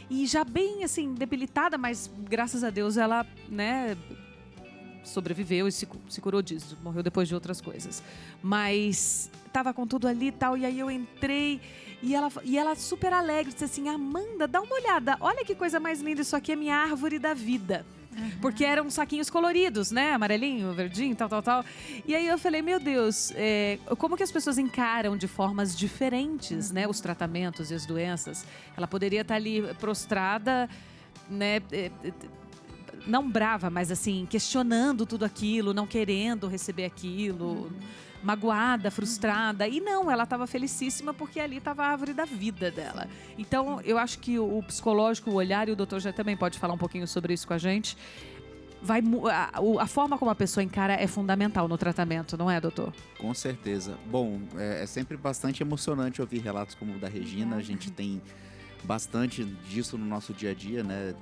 E já bem, assim, debilitada, mas graças a Deus ela, né, sobreviveu e se curou disso. Morreu depois de outras coisas. Mas estava com tudo ali e tal, e aí eu entrei e ela super alegre, disse assim, Amanda, dá uma olhada, olha que coisa mais linda, isso aqui é minha árvore da vida. Porque eram saquinhos coloridos, né? Amarelinho, verdinho, tal. E aí eu falei, meu Deus, como que as pessoas encaram de formas diferentes, né? Os tratamentos e as doenças. Ela poderia estar ali prostrada, né? Não brava, mas assim, questionando tudo aquilo, não querendo receber aquilo, magoada, frustrada. E não, ela estava felicíssima porque ali estava a árvore da vida dela. Então, eu acho que o psicológico, o olhar, e o doutor já também pode falar um pouquinho sobre isso com a gente, a forma como a pessoa encara é fundamental no tratamento, não é, doutor? Com certeza. Bom, é sempre bastante emocionante ouvir relatos como o da Regina. A gente tem bastante disso no nosso dia a dia, né?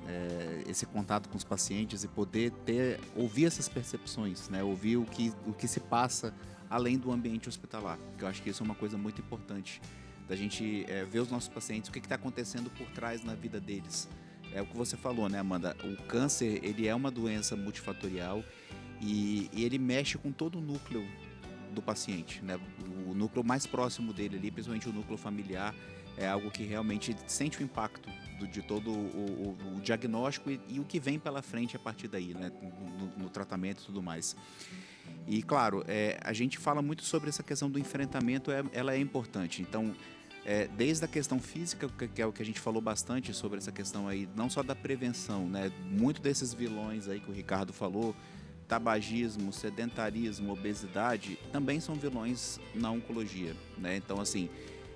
Esse contato com os pacientes e poder ouvir essas percepções, né? Ouvir o que se passa além do ambiente hospitalar, que eu acho que isso é uma coisa muito importante, da gente ver os nossos pacientes, o que está acontecendo por trás na vida deles. É o que você falou, né, Amanda? O câncer, ele é uma doença multifatorial e ele mexe com todo o núcleo do paciente, né? O núcleo mais próximo dele ali, principalmente o núcleo familiar, é algo que realmente sente o impacto de todo o diagnóstico e o que vem pela frente a partir daí, né? No tratamento e tudo mais. E, claro, a gente fala muito sobre essa questão do enfrentamento, ela é importante. Então, desde a questão física, que é o que a gente falou bastante sobre essa questão aí, não só da prevenção, né? Muito desses vilões aí que o Ricardo falou, tabagismo, sedentarismo, obesidade, também são vilões na oncologia, né? Então, assim,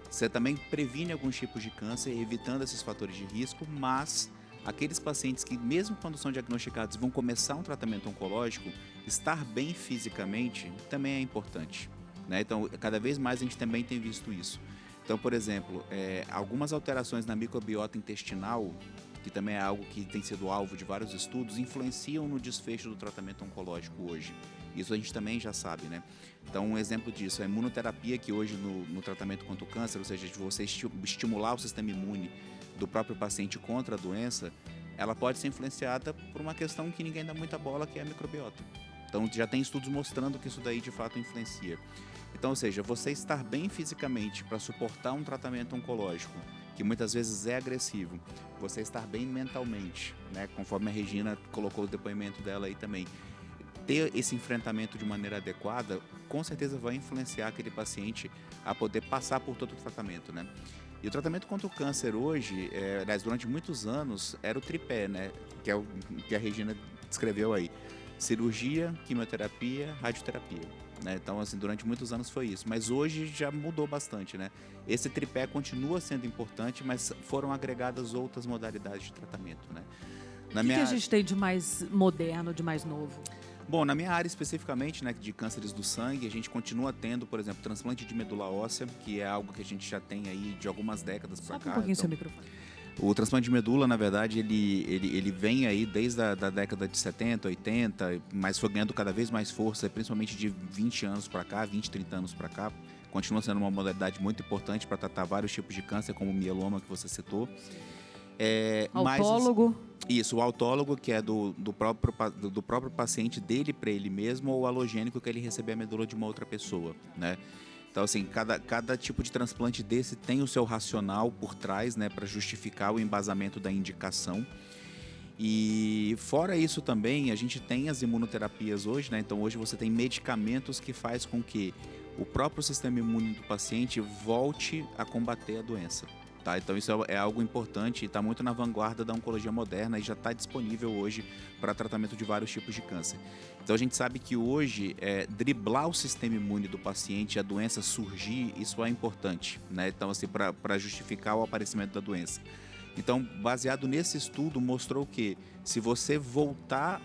você também previne alguns tipos de câncer, evitando esses fatores de risco, mas aqueles pacientes que, mesmo quando são diagnosticados, vão começar um tratamento oncológico, estar bem fisicamente também é importante, né? Então, cada vez mais a gente também tem visto isso. Então, por exemplo, algumas alterações na microbiota intestinal, que também é algo que tem sido alvo de vários estudos, influenciam no desfecho do tratamento oncológico hoje. Isso a gente também já sabe, né? Então, um exemplo disso é a imunoterapia, que hoje no tratamento contra o câncer, ou seja, de você estimular o sistema imune do próprio paciente contra a doença, ela pode ser influenciada por uma questão que ninguém dá muita bola, que é a microbiota. Então, já tem estudos mostrando que isso daí de fato influencia. Então, ou seja, você estar bem fisicamente para suportar um tratamento oncológico, que muitas vezes é agressivo, você estar bem mentalmente, né? Conforme a Regina colocou o depoimento dela aí também, ter esse enfrentamento de maneira adequada, com certeza vai influenciar aquele paciente a poder passar por todo o tratamento, né? E o tratamento contra o câncer hoje, aliás, durante muitos anos, era o tripé, né? Que é o que a Regina descreveu aí. Cirurgia, quimioterapia, radioterapia, né? Então, assim, durante muitos anos foi isso. Mas hoje já mudou bastante, né? Esse tripé continua sendo importante, mas foram agregadas outras modalidades de tratamento, né? O que a gente tem de mais moderno, de mais novo? Bom, na minha área especificamente, né, de cânceres do sangue, a gente continua tendo, por exemplo, transplante de medula óssea, que é algo que a gente já tem aí de algumas décadas para cá. Um pouquinho seu microfone. O transplante de medula, na verdade, ele vem aí desde a da década de 70, 80, mas foi ganhando cada vez mais força, principalmente de 20 anos para cá, 20, 30 anos para cá. Continua sendo uma modalidade muito importante para tratar vários tipos de câncer, como o mieloma que você citou. Autólogo. Isso, o autólogo, que é do próprio paciente, dele para ele mesmo, ou o alogênico, que ele receber a medula de uma outra pessoa, né? Então, assim, cada tipo de transplante desse tem o seu racional por trás, né, para justificar o embasamento da indicação. E fora isso também, a gente tem as imunoterapias hoje, né? Então, hoje você tem medicamentos que faz com que o próprio sistema imune do paciente volte a combater a doença. Tá? Então isso é algo importante e está muito na vanguarda da oncologia moderna e já está disponível hoje para tratamento de vários tipos de câncer. Então a gente sabe que hoje driblar o sistema imune do paciente, a doença surgir, isso é importante, né? Então assim, para justificar o aparecimento da doença. Então, baseado nesse estudo, mostrou que se você voltar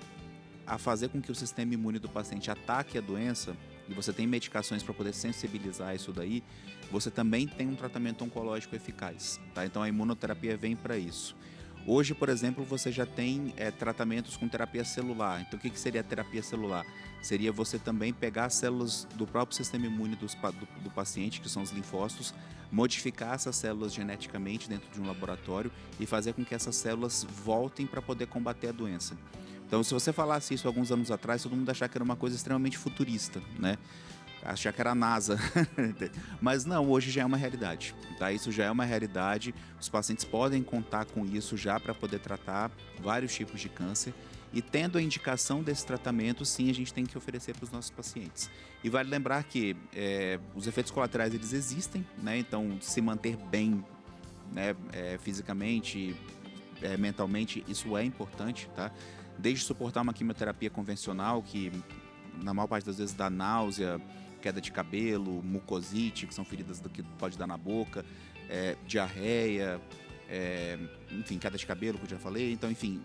a fazer com que o sistema imune do paciente ataque a doença, e você tem medicações para poder sensibilizar isso daí, você também tem um tratamento oncológico eficaz, tá? Então a imunoterapia vem para isso. Hoje, por exemplo, você já tem tratamentos com terapia celular. Então o que seria a terapia celular? Seria você também pegar as células do próprio sistema imune do paciente, que são os linfócitos, modificar essas células geneticamente dentro de um laboratório e fazer com que essas células voltem para poder combater a doença. Então, se você falasse isso alguns anos atrás, todo mundo ia achar que era uma coisa extremamente futurista, né? Achar que era a NASA. Mas não, hoje já é uma realidade, tá? Isso já é uma realidade. Os pacientes podem contar com isso já para poder tratar vários tipos de câncer. E tendo a indicação desse tratamento, sim, a gente tem que oferecer para os nossos pacientes. E vale lembrar que os efeitos colaterais, eles existem, né? Então, se manter bem, né, fisicamente, mentalmente, isso é importante, tá? Desde suportar uma quimioterapia convencional, que na maior parte das vezes dá náusea, queda de cabelo, mucosite, que são feridas que pode dar na boca, diarreia, enfim, queda de cabelo, que eu já falei. Então, enfim,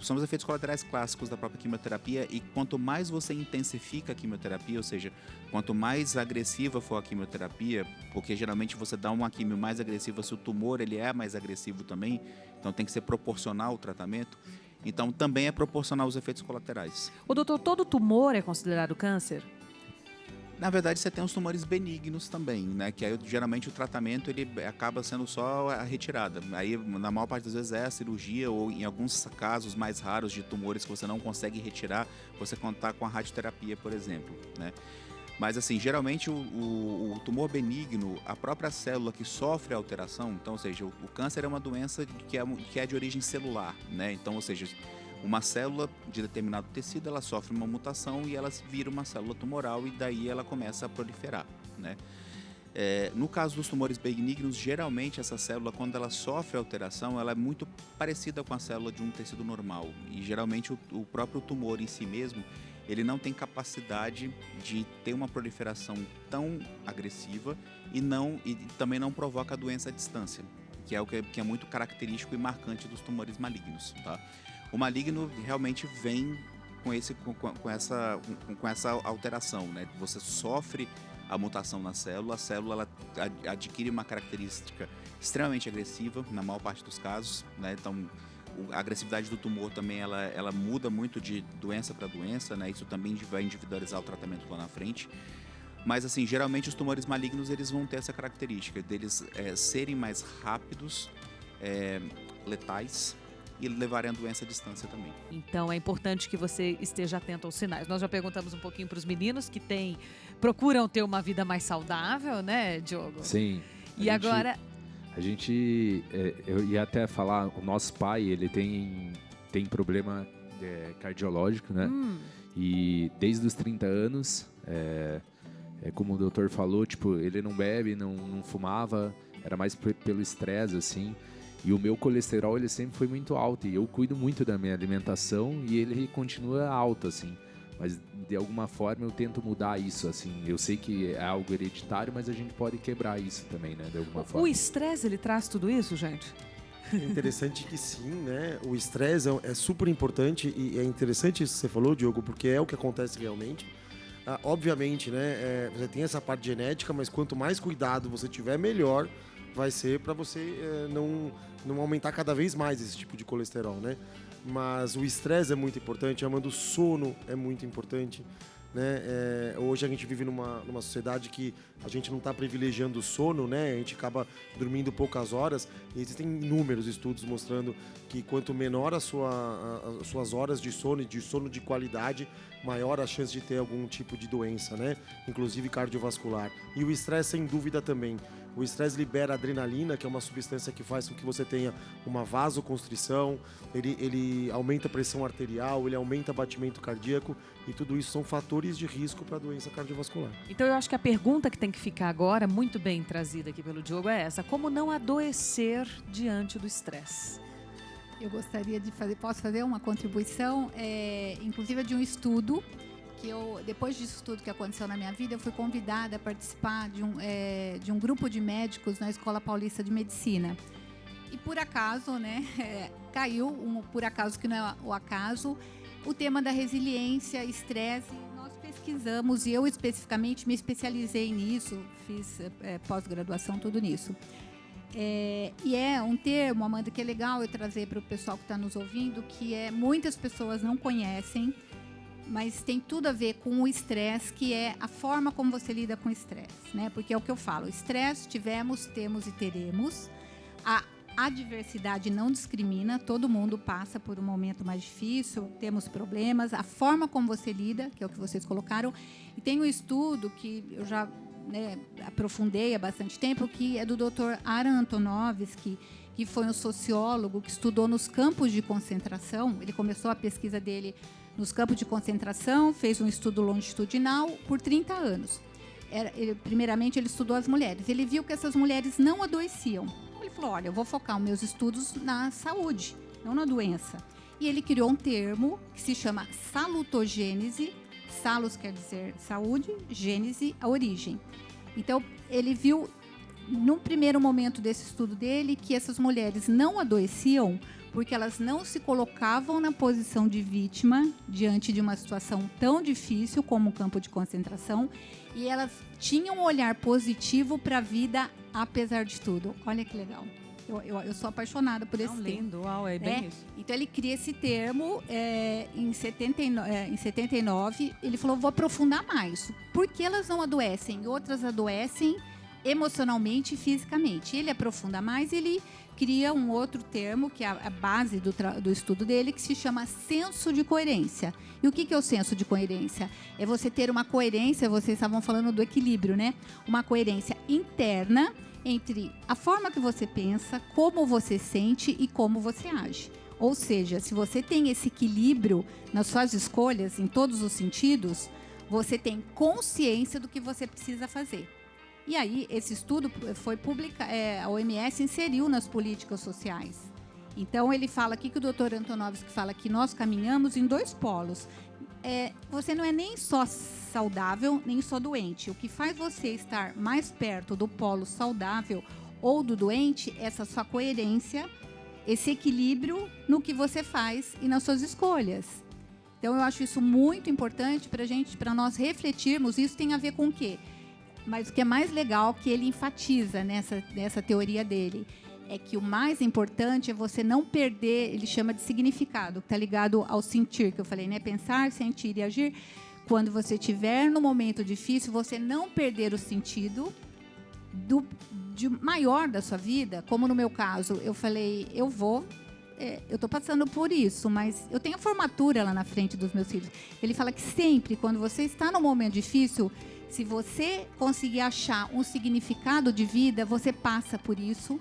são os efeitos colaterais clássicos da própria quimioterapia, e quanto mais você intensifica a quimioterapia, ou seja, quanto mais agressiva for a quimioterapia, porque geralmente você dá uma quimio mais agressiva se o tumor ele é mais agressivo também, então tem que ser proporcional o tratamento. Então, também é proporcional aos efeitos colaterais. O doutor, todo tumor é considerado câncer? Na verdade, você tem os tumores benignos também, né? Que aí, geralmente, o tratamento ele acaba sendo só a retirada. Aí, na maior parte das vezes, é a cirurgia, ou em alguns casos mais raros de tumores que você não consegue retirar, você contar com a radioterapia, por exemplo, né? Mas, assim, geralmente o tumor benigno, a própria célula que sofre a alteração, então, ou seja, o câncer é uma doença que é de origem celular, né? Então, ou seja, uma célula de determinado tecido, ela sofre uma mutação e ela vira uma célula tumoral e daí ela começa a proliferar, né? No caso dos tumores benignos, geralmente essa célula, quando ela sofre alteração, ela é muito parecida com a célula de um tecido normal. E geralmente o próprio tumor em si mesmo, ele não tem capacidade de ter uma proliferação tão agressiva e também não provoca a doença à distância, que é o que é muito característico e marcante dos tumores malignos, tá? O maligno realmente vem com essa alteração, né? Você sofre a mutação na célula, a célula ela adquire uma característica extremamente agressiva, na maior parte dos casos, né? Então, a agressividade do tumor também ela muda muito de doença para doença, né? Isso também vai individualizar o tratamento lá na frente. Mas, assim, geralmente os tumores malignos eles vão ter essa característica deles serem mais rápidos, letais, e levarem a doença à distância também. Então é importante que você esteja atento aos sinais. Nós já perguntamos um pouquinho para os meninos que procuram ter uma vida mais saudável, né, Diogo? Sim. A gente, eu ia até falar, o nosso pai, ele tem problema cardiológico, né? E desde os 30 anos, como o doutor falou, tipo, ele não bebe, não fumava, era mais pelo estresse, assim. E o meu colesterol, ele sempre foi muito alto, e eu cuido muito da minha alimentação, e ele continua alto, assim. Mas, de alguma forma, eu tento mudar isso, assim. Eu sei que é algo hereditário, mas a gente pode quebrar isso também, né, de alguma forma. O estresse, ele traz tudo isso, gente? É interessante que sim, né? O estresse é super importante, e é interessante isso que você falou, Diogo, porque é o que acontece realmente. Obviamente, né, você tem essa parte genética, mas quanto mais cuidado você tiver, melhor vai ser para você não aumentar cada vez mais esse tipo de colesterol, né? Mas o estresse é muito importante, o sono é muito importante, né? Hoje a gente vive numa sociedade que a gente não está privilegiando o sono, né? A gente acaba dormindo poucas horas e existem inúmeros estudos mostrando que quanto menor as suas horas de sono e de sono de qualidade, maior a chance de ter algum tipo de doença, né? Inclusive cardiovascular. E o estresse, sem dúvida, também. O estresse libera adrenalina, que é uma substância que faz com que você tenha uma vasoconstrição, ele aumenta a pressão arterial, ele aumenta o batimento cardíaco, e tudo isso são fatores de risco para a doença cardiovascular. Então eu acho que a pergunta que tem que ficar agora, muito bem trazida aqui pelo Diogo, é essa: como não adoecer diante do estresse? Eu gostaria de fazer, posso fazer uma contribuição, inclusive de um estudo, que depois disso tudo que aconteceu na minha vida, eu fui convidada a participar de um grupo de médicos na Escola Paulista de Medicina. E por acaso, né, caiu, por acaso que não é o acaso, o tema da resiliência, estresse. Nós pesquisamos, e eu especificamente me especializei nisso, fiz pós-graduação, tudo nisso. E é um termo, Amanda, que é legal eu trazer para o pessoal que está nos ouvindo, que muitas pessoas não conhecem, mas tem tudo a ver com o estresse, que é a forma como você lida com o estresse, né? Porque é o que eu falo, estresse tivemos, temos e teremos. A adversidade não discrimina, todo mundo passa por um momento mais difícil, temos problemas, a forma como você lida, que é o que vocês colocaram. E tem um estudo que eu já aprofundei há bastante tempo, que é do Dr. Aaron Antonovsky, que foi um sociólogo que estudou nos campos de concentração. Ele começou a pesquisa dele nos campos de concentração, fez um estudo longitudinal por 30 anos. Primeiramente, ele estudou as mulheres. Ele viu que essas mulheres não adoeciam. Ele falou, olha, eu vou focar os meus estudos na saúde, não na doença. E ele criou um termo que se chama salutogênese. Salos quer dizer saúde, gênese, a origem. Então, ele viu, num primeiro momento desse estudo dele, que essas mulheres não adoeciam porque elas não se colocavam na posição de vítima diante de uma situação tão difícil como o campo de concentração, e elas tinham um olhar positivo para a vida, apesar de tudo. Olha que legal. Eu sou apaixonada por esse termo. Lindo, uau, é bem isso. Então, ele cria esse termo em 79. Ele falou, vou aprofundar mais. Por que elas não adoecem? Outras adoecem emocionalmente e fisicamente. Ele aprofunda mais, ele cria um outro termo, que é a base do estudo dele, que se chama senso de coerência. E o que é o senso de coerência? É você ter uma coerência, vocês estavam falando do equilíbrio, né? Uma coerência interna entre a forma que você pensa, como você sente e como você age. Ou seja, se você tem esse equilíbrio nas suas escolhas, em todos os sentidos, você tem consciência do que você precisa fazer. E aí, esse estudo foi publicado, a OMS inseriu nas políticas sociais. Então, ele fala aqui, que o Dr. Antonovsky fala que nós caminhamos em dois polos. Você não é nem só saudável, nem só doente. O que faz você estar mais perto do polo saudável ou do doente é essa sua coerência, esse equilíbrio no que você faz e nas suas escolhas. Então, eu acho isso muito importante para nós refletirmos. Isso tem a ver com o quê? Mas o que é mais legal, que ele enfatiza nessa teoria dele, é que o mais importante é você não perder, ele chama de significado, que está ligado ao sentir, que eu falei, né? Pensar, sentir e agir. Quando você estiver no momento difícil, você não perder o sentido maior da sua vida. Como no meu caso, eu falei, eu estou passando por isso, mas eu tenho a formatura lá na frente dos meus filhos. Ele fala que sempre, quando você está num momento difícil, se você conseguir achar um significado de vida, você passa por isso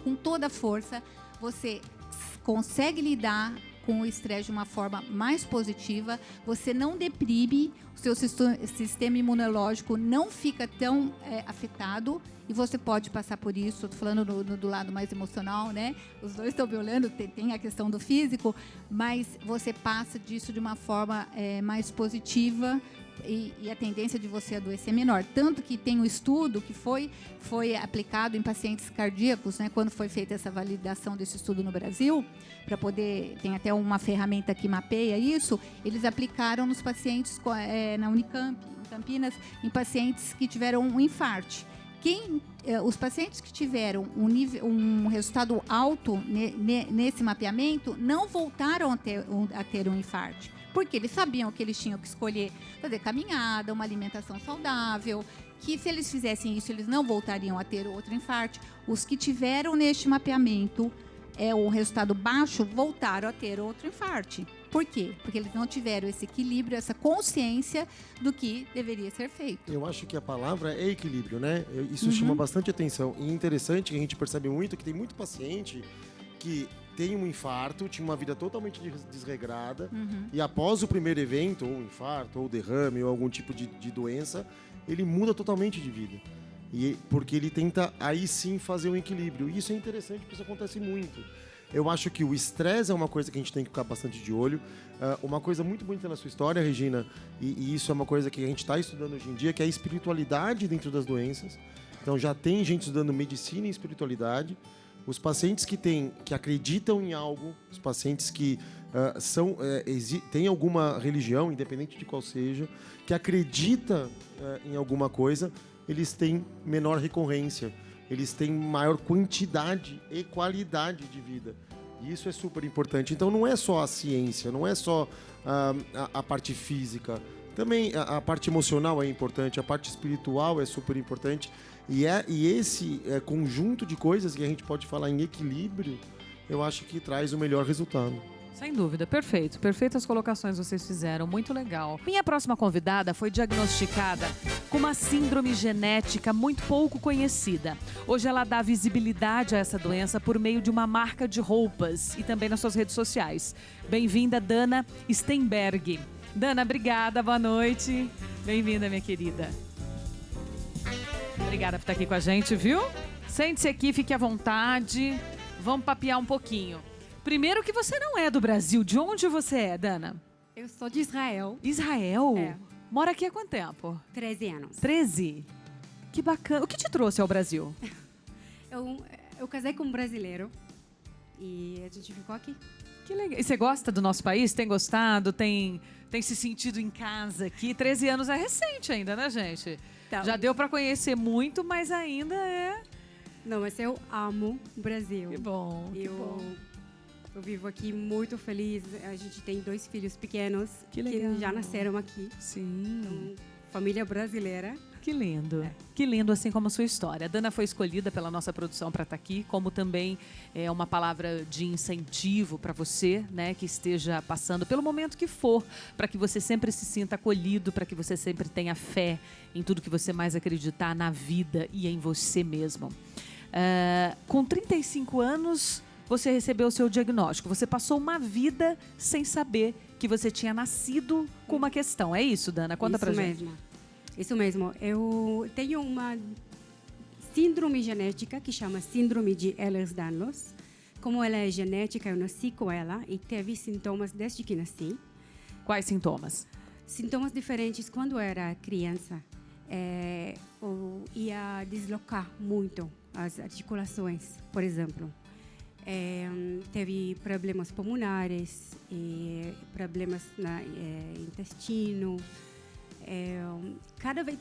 com toda a força, você consegue lidar com o estresse de uma forma mais positiva, você não deprime, o seu sistema imunológico não fica tão afetado, e você pode passar por isso. Estou falando do lado mais emocional, né? Os dois estão me olhando, tem a questão do físico, mas você passa disso de uma forma mais positiva, e a tendência de você adoecer é menor. Tanto que tem um estudo que foi aplicado em pacientes cardíacos, né, quando foi feita essa validação desse estudo no Brasil, para poder, tem até uma ferramenta que mapeia isso, eles aplicaram nos pacientes na Unicamp, em Campinas, em pacientes que tiveram um infarte. Quem os pacientes que tiveram um resultado alto nesse mapeamento não voltaram a ter um infarto. Porque eles sabiam que eles tinham que escolher fazer caminhada, uma alimentação saudável, que se eles fizessem isso, eles não voltariam a ter outro infarto. Os que tiveram neste mapeamento o resultado baixo voltaram a ter outro infarto. Por quê? Porque eles não tiveram esse equilíbrio, essa consciência do que deveria ser feito. Eu acho que a palavra é equilíbrio, né? Isso chama bastante atenção. E é interessante que a gente percebe muito que tem muito paciente que tem um infarto, tinha uma vida totalmente desregrada, e após o primeiro evento, ou infarto, ou derrame, ou algum tipo de doença, ele muda totalmente de vida. Porque ele tenta, aí sim, fazer um equilíbrio. E isso é interessante, porque isso acontece muito. Eu acho que o estresse é uma coisa que a gente tem que ficar bastante de olho. Uma coisa muito bonita na sua história, Regina, e isso é uma coisa que a gente está estudando hoje em dia, que é a espiritualidade dentro das doenças. Então já tem gente estudando medicina e espiritualidade. Os pacientes que acreditam em algo, os pacientes que têm alguma religião, independente de qual seja, que acredita em alguma coisa, eles têm menor recorrência, eles têm maior quantidade e qualidade de vida. E isso é super importante. Então não é só a ciência, não é só a parte física. Também a parte emocional é importante, a parte espiritual é super importante. E esse conjunto de coisas que a gente pode falar em equilíbrio, eu acho que traz o melhor resultado. Sem dúvida, perfeito. Perfeitas colocações vocês fizeram, muito legal. Minha próxima convidada foi diagnosticada com uma síndrome genética muito pouco conhecida. Hoje ela dá visibilidade a essa doença por meio de uma marca de roupas e também nas suas redes sociais. Bem-vinda, Dana Stenberg. Dana, obrigada, boa noite. Bem-vinda, minha querida. Obrigada por estar aqui com a gente, viu? Sente-se aqui, fique à vontade. Vamos papear um pouquinho. Primeiro que você não é do Brasil. De onde você é, Dana? Eu sou de Israel. Israel? É. Mora aqui há quanto tempo? 13 anos. 13? Que bacana. O que te trouxe ao Brasil? Eu casei com um brasileiro e a gente ficou aqui. Que legal. E você gosta do nosso país? Tem gostado? Tem se sentido em casa aqui? 13 anos é recente ainda, né, gente? Então, Já deu para conhecer muito, mas ainda é... Não, mas eu amo o Brasil. Que bom, que bom. Eu vivo aqui muito feliz. A gente tem 2 filhos pequenos Que já nasceram aqui. Sim. Então, família brasileira. Que lindo. Que lindo, assim como a sua história. A Dana foi escolhida pela nossa produção para estar aqui, como também é uma palavra de incentivo para você, né, que esteja passando pelo momento que for, para que você sempre se sinta acolhido, para que você sempre tenha fé em tudo que você mais acreditar na vida e em você mesmo. Com 35 anos, você recebeu o seu diagnóstico. Você passou uma vida sem saber que você tinha nascido com uma questão. É isso, Dana? Conta pra gente. Isso mesmo. Eu tenho uma síndrome genética que chama síndrome de Ehlers-Danlos. Como ela é genética, eu nasci com ela e teve sintomas desde que nasci. Quais sintomas? Sintomas diferentes quando eu era criança. Eu ia deslocar muito as articulações, por exemplo. Teve problemas pulmonares, problemas no intestino.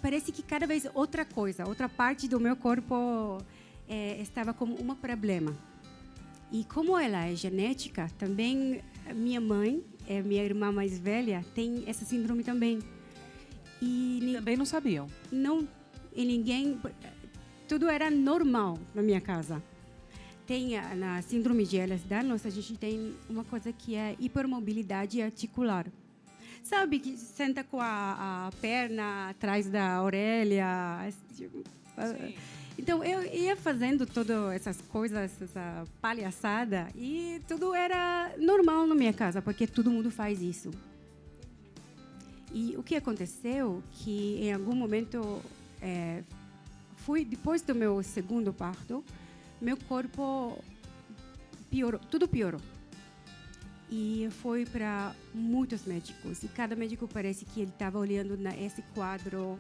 Parece que cada vez outra parte do meu corpo estava com um problema. E como ela é genética, também minha mãe, minha irmã mais velha, tem essa síndrome também. E também não sabiam? Não, e ninguém... Tudo era normal na minha casa. Na síndrome de Ehlers-Danlos, a gente tem uma coisa que é hipermobilidade articular. Sabe, que senta com a perna atrás da orelha. Tipo, então, eu ia fazendo todas essas coisas, essa palhaçada, e tudo era normal na minha casa, porque todo mundo faz isso. E o que aconteceu, que em algum momento, depois do meu segundo parto, meu corpo piorou, tudo piorou. E foi para muitos médicos. E cada médico parece que ele estava olhando esse quadro.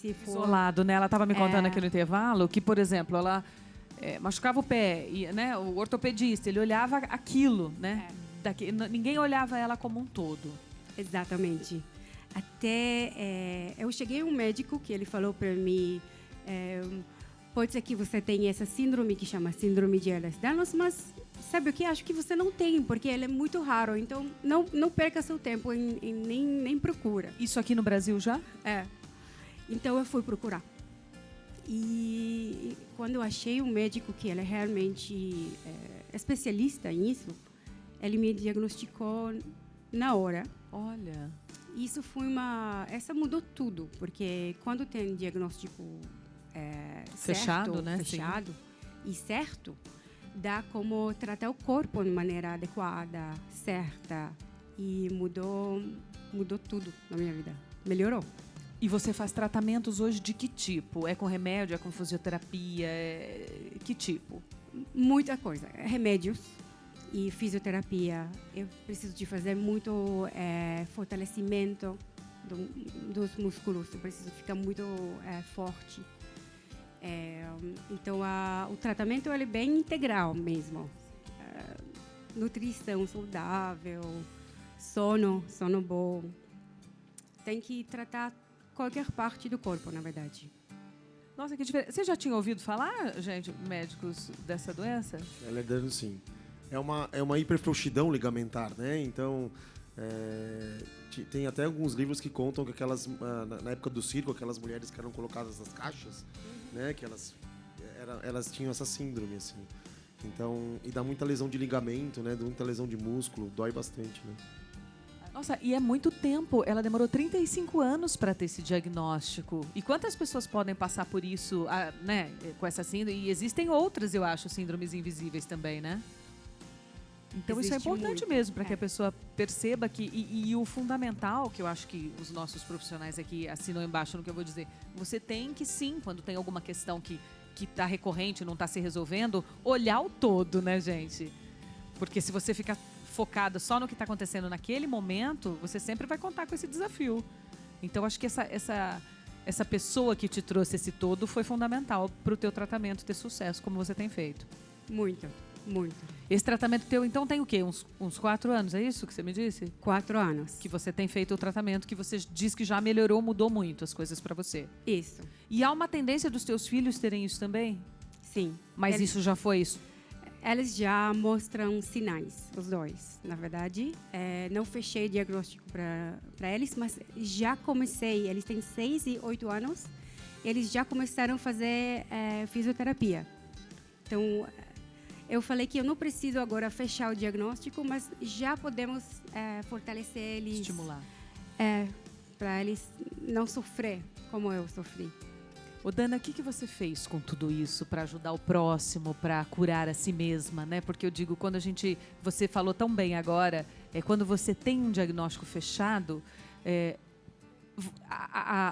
Isolado, né? Ela estava me contando aqui no intervalo que, por exemplo, ela machucava o pé. E, né, o ortopedista, ele olhava aquilo, né? Ninguém olhava ela como um todo. Exatamente. Até eu cheguei a um médico que ele falou para mim... pode ser que você tenha essa síndrome que chama síndrome de Ehlers-Danlos, mas sabe o que? Acho que você não tem, porque ele é muito raro. Então, não perca seu tempo nem procura. Isso aqui no Brasil já? É. Então, eu fui procurar. E quando eu achei um médico que ele é realmente especialista nisso, ele me diagnosticou na hora. Olha. Isso foi essa mudou tudo, porque quando tem diagnóstico Fechado, certo, né? fechado e certo, dá como tratar o corpo de maneira adequada, certa, e mudou tudo na minha vida. Melhorou. E você faz tratamentos hoje de que tipo? É com remédio, é com fisioterapia? Que tipo? Muita coisa. Remédios e fisioterapia. Eu preciso de fazer muito fortalecimento dos músculos. Eu preciso ficar muito forte. Então, o tratamento ele é bem integral mesmo. Nutrição saudável, sono bom. Tem que tratar qualquer parte do corpo, na verdade. Nossa, que diferente. Você já tinha ouvido falar, gente, médicos, dessa doença? Ehlers-Danlos, sim. É uma hiperfrouxidão ligamentar, né? Então, tem até alguns livros que contam que na época do circo, aquelas mulheres que eram colocadas nas caixas, né? Que elas tinham essa síndrome, assim. Então, e dá muita lesão de ligamento, né? Muita lesão de músculo, dói bastante, né? Nossa, e é muito tempo. Ela demorou 35 anos para ter esse diagnóstico. E quantas pessoas podem passar por isso, né, com essa síndrome? E existem outras, eu acho, síndromes invisíveis também, né? Então isso é Existe importante muito. mesmo, para que a pessoa perceba que... E o fundamental, que eu acho que os nossos profissionais aqui assinam embaixo no que eu vou dizer, você tem que sim, quando tem alguma questão que está recorrente, não está se resolvendo, olhar o todo, né, gente? Porque se você ficar focada só no que está acontecendo naquele momento, você sempre vai contar com esse desafio. Então, acho que essa pessoa que te trouxe esse todo foi fundamental para o teu tratamento ter sucesso, como você tem feito. Muito. Esse tratamento teu, então, tem o quê? Uns 4 anos, é isso que você me disse? 4 anos. Que você tem feito o tratamento, que você diz que já melhorou, mudou muito as coisas para você. Isso. E há uma tendência dos teus filhos terem isso também? Sim. Mas isso já foi isso? Eles já mostram sinais, os dois. Na verdade, não fechei diagnóstico para eles, mas já comecei. Eles têm 6 e 8 anos. Eles já começaram a fazer fisioterapia. Então, eu falei que eu não preciso agora fechar o diagnóstico, mas já podemos fortalecer eles. Estimular. Para eles não sofrer como eu sofri. Ô Dana, o que você fez com tudo isso para ajudar o próximo, para curar a si mesma, né? Porque eu digo, quando você falou tão bem agora, quando você tem um diagnóstico fechado,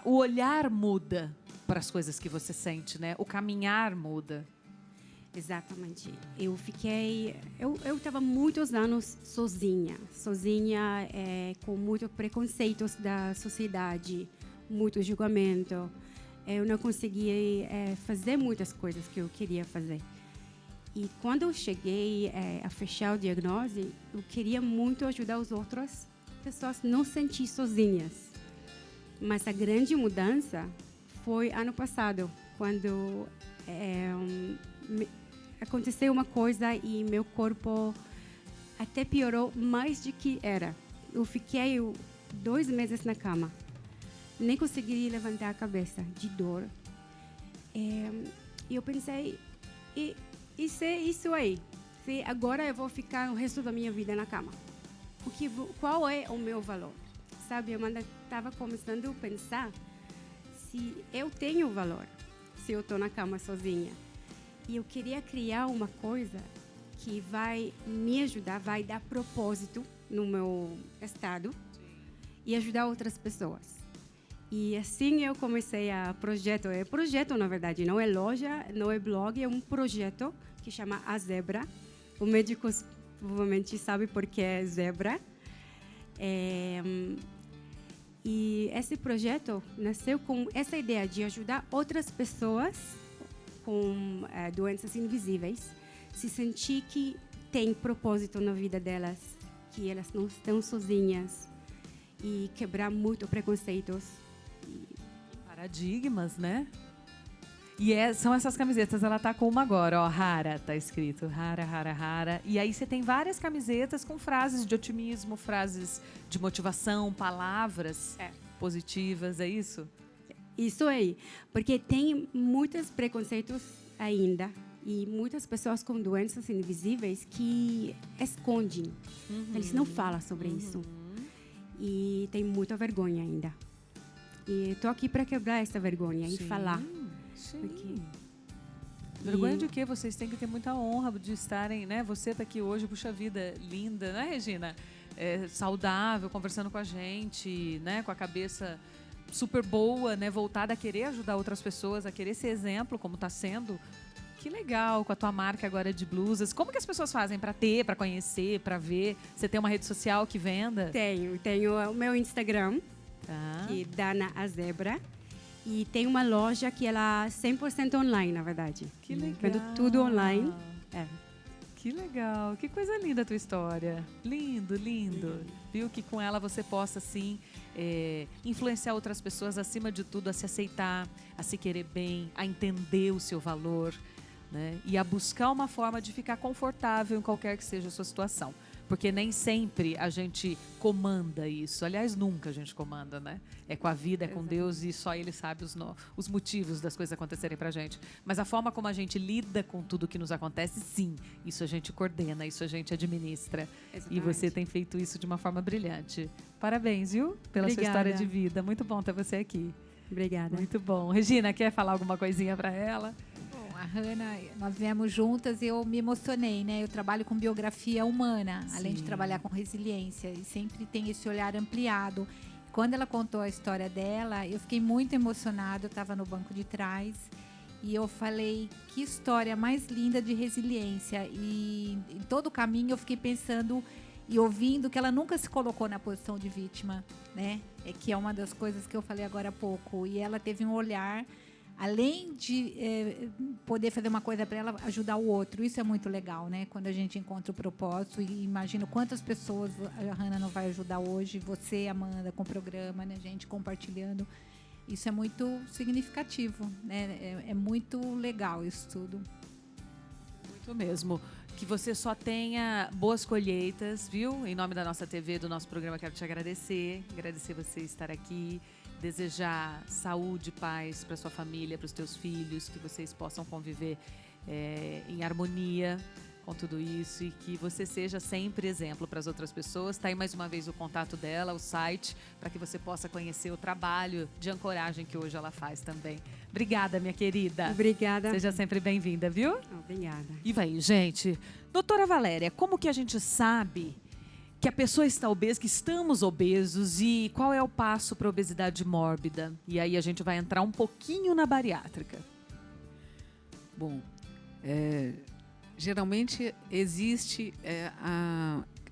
o olhar muda para as coisas que você sente, né? O caminhar muda. Exatamente. Eu estava muitos anos sozinha, com muitos preconceitos da sociedade, muito julgamento. Eu não conseguia fazer muitas coisas que eu queria fazer. E quando eu cheguei a fechar o diagnóstico, eu queria muito ajudar as outras pessoas a não se sentir sozinhas. Mas a grande mudança foi ano passado, quando aconteceu uma coisa e meu corpo até piorou mais do que era. Eu fiquei 2 meses na cama. Nem consegui levantar a cabeça de dor. E eu pensei, isso aí. Agora eu vou ficar o resto da minha vida na cama. Qual é o meu valor? Sabe, eu estava começando a pensar se eu tenho valor, se eu estou na cama sozinha. E eu queria criar uma coisa que vai me ajudar, vai dar propósito no meu estado e ajudar outras pessoas. E assim eu comecei projeto na verdade, não é loja, não é blog, é um projeto que chama A Zebra. Os médicos provavelmente sabem por que é zebra. E esse projeto nasceu com essa ideia de ajudar outras pessoas com doenças invisíveis se sentir que tem propósito na vida delas, que elas não estão sozinhas e quebrar muito preconceitos. Paradigmas, né? E são essas camisetas, ela tá com uma agora, ó, Rara, tá escrito, Rara, Rara, Rara. E aí você tem várias camisetas com frases de otimismo, frases de motivação, palavras positivas, é isso? Isso aí, porque tem muitos preconceitos ainda e muitas pessoas com doenças invisíveis que escondem. Eles não falam sobre isso. E tem muita vergonha ainda. E estou aqui para quebrar essa vergonha e falar. Sim. Porque... Vergonha de quê? Vocês têm que ter muita honra de estarem, né? Você está aqui hoje, puxa vida, linda, né, Regina? Saudável, conversando com a gente, né? Com a cabeça super boa, né? Voltada a querer ajudar outras pessoas, a querer ser exemplo, como está sendo. Que legal, com a tua marca agora de blusas. Como que as pessoas fazem para ter, para conhecer, para ver? Você tem uma rede social que venda? Tenho o meu Instagram, que é Dana a Zebra. E tem uma loja que ela é 100% online, na verdade. Que legal. Vendo tudo online. Que legal. Que coisa linda a tua história. Lindo, lindo. Viu que com ela você possa, assim, influenciar outras pessoas, acima de tudo, a se aceitar, a se querer bem, a entender o seu valor, né? E a buscar uma forma de ficar confortável em qualquer que seja a sua situação. Porque nem sempre a gente comanda isso. Aliás, nunca a gente comanda, né? É com a vida, é com Deus e só Ele sabe os motivos das coisas acontecerem pra gente. Mas a forma como a gente lida com tudo que nos acontece, sim. Isso a gente coordena, isso a gente administra. Exatamente. E você tem feito isso de uma forma brilhante. Parabéns, viu? Pela sua Obrigada. história de vida. Muito bom ter você aqui. Obrigada. Muito bom. Regina, quer falar alguma coisinha pra ela? Bom, a Hannah, nós viemos juntas e eu me emocionei, né? Eu trabalho com biografia humana, além de trabalhar com resiliência, e sempre tem esse olhar ampliado. Quando ela contou a história dela, eu fiquei muito emocionada, eu estava no banco de trás e eu falei, que história mais linda de resiliência. E em todo o caminho eu fiquei pensando e ouvindo que ela nunca se colocou na posição de vítima, né? É que é uma das coisas que eu falei agora há pouco. E ela teve um olhar, além de poder fazer uma coisa para ela, ajudar o outro. Isso é muito legal, né? Quando a gente encontra o propósito, e imagino quantas pessoas a Hannah não vai ajudar hoje, você, Amanda, com o programa, né? Gente compartilhando. Isso é muito significativo, né? É muito legal isso tudo. Muito mesmo. Que você só tenha boas colheitas, viu? Em nome da nossa TV, do nosso programa, quero te agradecer. Agradecer você estar aqui. Desejar saúde, paz para sua família, para os teus filhos, que vocês possam conviver em harmonia com tudo isso e que você seja sempre exemplo para as outras pessoas. Está aí mais uma vez o contato dela, o site, para que você possa conhecer o trabalho de ancoragem que hoje ela faz também. Obrigada, minha querida. Obrigada. Seja sempre bem-vinda, viu? Obrigada. E vai, gente. Doutora Valéria, como que a gente sabe que a pessoa está obesa, que estamos obesos, e qual é o passo para a obesidade mórbida? E aí a gente vai entrar um pouquinho na bariátrica. Bom, geralmente existe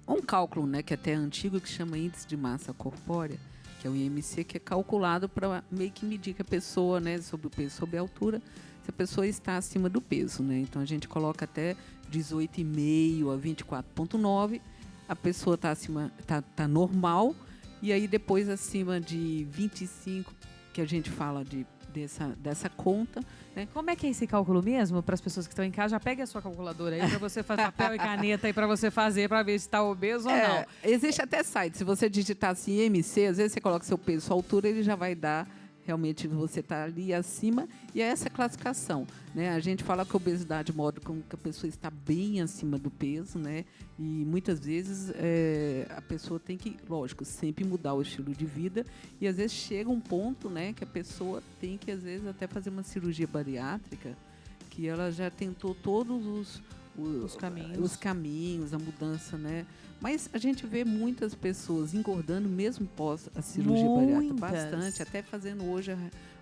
um cálculo, né, que é até antigo, que chama índice de massa corpórea, que é o IMC, que é calculado para meio que medir que a pessoa, né, sobre o peso, sobre a altura, se a pessoa está acima do peso, né? Então a gente coloca até 18,5 a 24,9, a pessoa está acima, tá normal, e aí depois acima de 25, que a gente fala dessa conta, né? Como é que é esse cálculo mesmo? Para as pessoas que estão em casa, já pegue a sua calculadora aí para você fazer papel e caneta aí para você fazer, para ver se está obeso ou não. Existe até site, se você digitar assim IMC, às vezes você coloca seu peso, sua altura, ele já vai dar realmente você está ali acima, e é essa classificação, né? A gente fala que a obesidade mórbida como que a pessoa está bem acima do peso, né? E muitas vezes a pessoa tem que, lógico, sempre mudar o estilo de vida, e às vezes chega um ponto, né, que a pessoa tem que às vezes até fazer uma cirurgia bariátrica, que ela já tentou todos os caminhos, a mudança, né? Mas a gente vê muitas pessoas engordando mesmo pós a cirurgia bariátrica, bastante, até fazendo hoje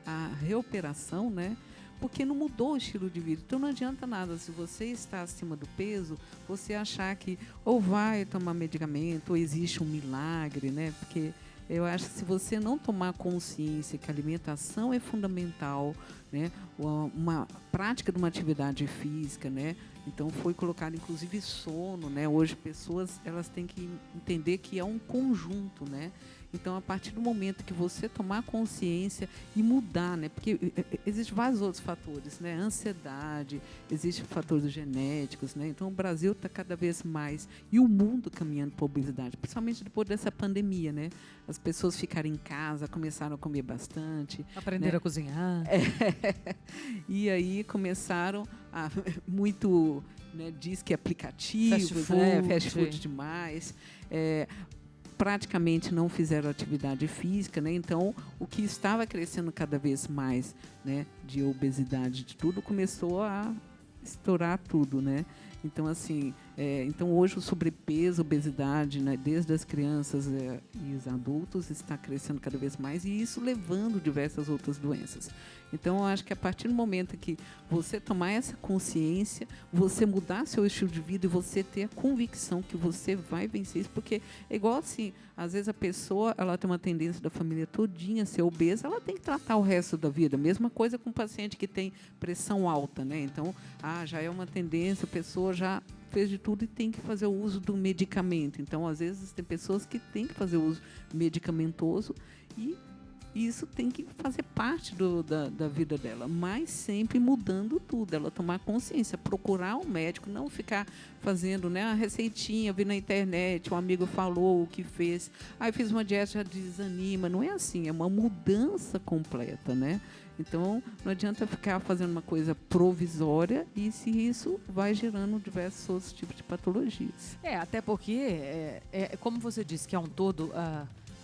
a reoperação, né? Porque não mudou o estilo de vida. Então não adianta nada, se você está acima do peso, você achar que ou vai tomar medicamento, ou existe um milagre, né? Porque eu acho que se você não tomar consciência que a alimentação é fundamental, né? Uma prática de uma atividade física, né? Então foi colocado inclusive sono, né? Hoje pessoas elas têm que entender que é um conjunto, né? Então, a partir do momento que você tomar consciência e mudar, né? Porque existem vários outros fatores, né? Ansiedade, existem fatores genéticos, né? Então, o Brasil está cada vez mais, e o mundo caminhando para a obesidade, principalmente depois dessa pandemia, né? As pessoas ficaram em casa, começaram a comer bastante. Aprenderam, né, a cozinhar. E aí começaram a muito, né, diz que aplicativos, fast food demais. Praticamente não fizeram atividade física, né? Então, o que estava crescendo cada vez mais, né, de obesidade, de tudo, começou a estourar tudo, né? Então, assim, então hoje o sobrepeso, obesidade, né, desde as crianças e os adultos, está crescendo cada vez mais, e isso levando diversas outras doenças. Então, eu acho que a partir do momento que você tomar essa consciência, você mudar seu estilo de vida e você ter a convicção que você vai vencer isso, porque é igual assim, às vezes a pessoa, ela tem uma tendência da família todinha a ser obesa, ela tem que tratar o resto da vida. Mesma coisa com um paciente que tem pressão alta, né? Então, já é uma tendência, a pessoa já fez de tudo e tem que fazer o uso do medicamento. Então, às vezes, tem pessoas que têm que fazer o uso medicamentoso e isso tem que fazer parte da vida dela, mas sempre mudando tudo, ela tomar consciência, procurar um médico, não ficar fazendo, né, a receitinha, vir na internet, um amigo falou o que fez, fiz uma dieta, já desanima. Não é assim, é uma mudança completa, né? Então, não adianta ficar fazendo uma coisa provisória e se isso vai gerando diversos outros tipos de patologias. Até porque, como você disse, que é um todo...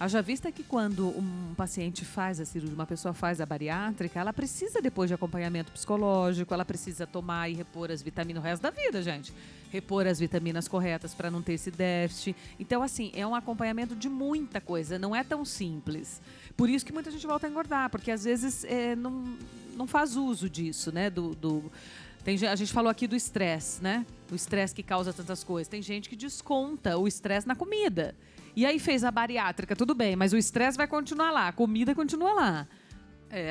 Haja vista que quando um paciente faz a cirurgia, uma pessoa faz a bariátrica, ela precisa depois de acompanhamento psicológico, ela precisa tomar e repor as vitaminas o resto da vida, gente. Repor as vitaminas corretas para não ter esse déficit. Então, assim, é um acompanhamento de muita coisa, não é tão simples. Por isso que muita gente volta a engordar, porque às vezes não faz uso disso, né? A gente falou aqui do estresse, né? O estresse que causa tantas coisas. Tem gente que desconta o estresse na comida. E aí fez a bariátrica, tudo bem, mas o estresse vai continuar lá, a comida continua lá.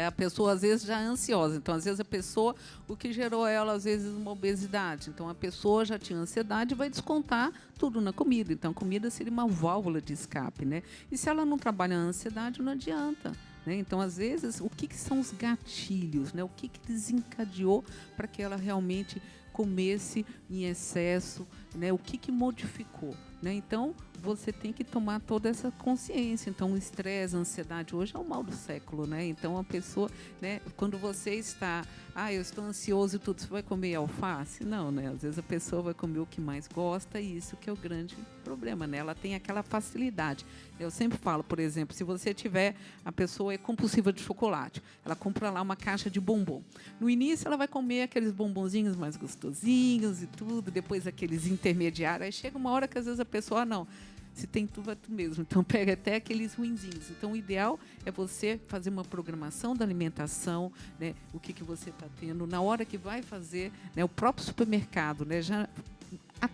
A pessoa às vezes já é ansiosa. Então, às vezes a pessoa, o que gerou ela, às vezes, uma obesidade. Então, a pessoa já tinha ansiedade e vai descontar tudo na comida. Então, a comida seria uma válvula de escape, né? E se ela não trabalha a ansiedade, não adianta. Né? Então, às vezes, o que são os gatilhos? Né? O que desencadeou para que ela realmente comesse em excesso? Né? O que modificou? Né? Então, você tem que tomar toda essa consciência. Então, o estresse, a ansiedade, hoje é o mal do século, né? Então, a pessoa, né, quando você está, eu estou ansioso e tudo, você vai comer alface? Não, né? Às vezes a pessoa vai comer o que mais gosta e isso que é o grande problema, né? Ela tem aquela facilidade. Eu sempre falo, por exemplo, se você tiver, a pessoa é compulsiva de chocolate, ela compra lá uma caixa de bombom. No início, ela vai comer aqueles bombonzinhos mais gostosinhos e tudo, depois aqueles intermediários. Aí chega uma hora que às vezes a pessoa, não, se tem tu, vai tu mesmo. Então, pega até aqueles ruinzinhos. Então, o ideal é você fazer uma programação da alimentação, né? O que você está tendo. Na hora que vai fazer, né? O próprio supermercado, né? Já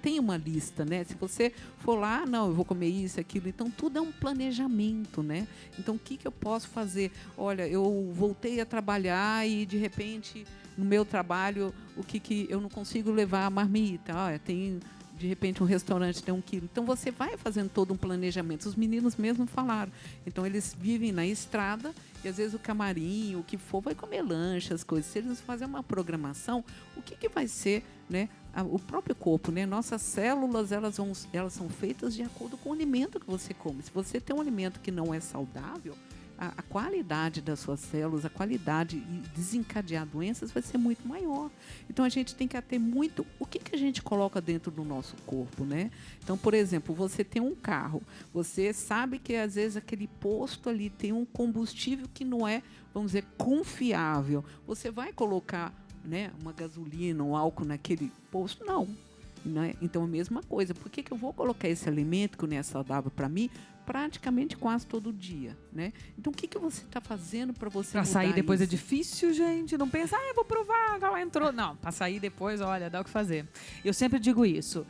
tem uma lista, né? Se você for lá, não, eu vou comer isso, aquilo. Então, tudo é um planejamento, né? Então, o que eu posso fazer? Olha, eu voltei a trabalhar e, de repente, no meu trabalho, o que eu não consigo levar a marmita? Tem... De repente, um restaurante tem 1 quilo. Então, você vai fazendo todo um planejamento. Os meninos mesmo falaram. Então, eles vivem na estrada e, às vezes, o camarim, o que for, vai comer lanche, as coisas. Se eles fazerem uma programação, o que vai ser, né, o próprio corpo, né? Nossas células, elas são feitas de acordo com o alimento que você come. Se você tem um alimento que não é saudável, a qualidade das suas células, a qualidade e desencadear doenças vai ser muito maior. Então, a gente tem que ater muito o que a gente coloca dentro do nosso corpo, né? Então, por exemplo, você tem um carro, você sabe que, às vezes, aquele posto ali tem um combustível que não é, vamos dizer, confiável. Você vai colocar, né, uma gasolina, um álcool naquele posto? Não. Né? Então, a mesma coisa. Por que eu vou colocar esse alimento que não é saudável para mim praticamente quase todo dia, né? Então, o que você está fazendo para você mudar sair depois isso? É difícil, gente. Não pensa, eu vou provar, ela entrou. Não, para sair depois, olha, dá o que fazer. Eu sempre digo isso.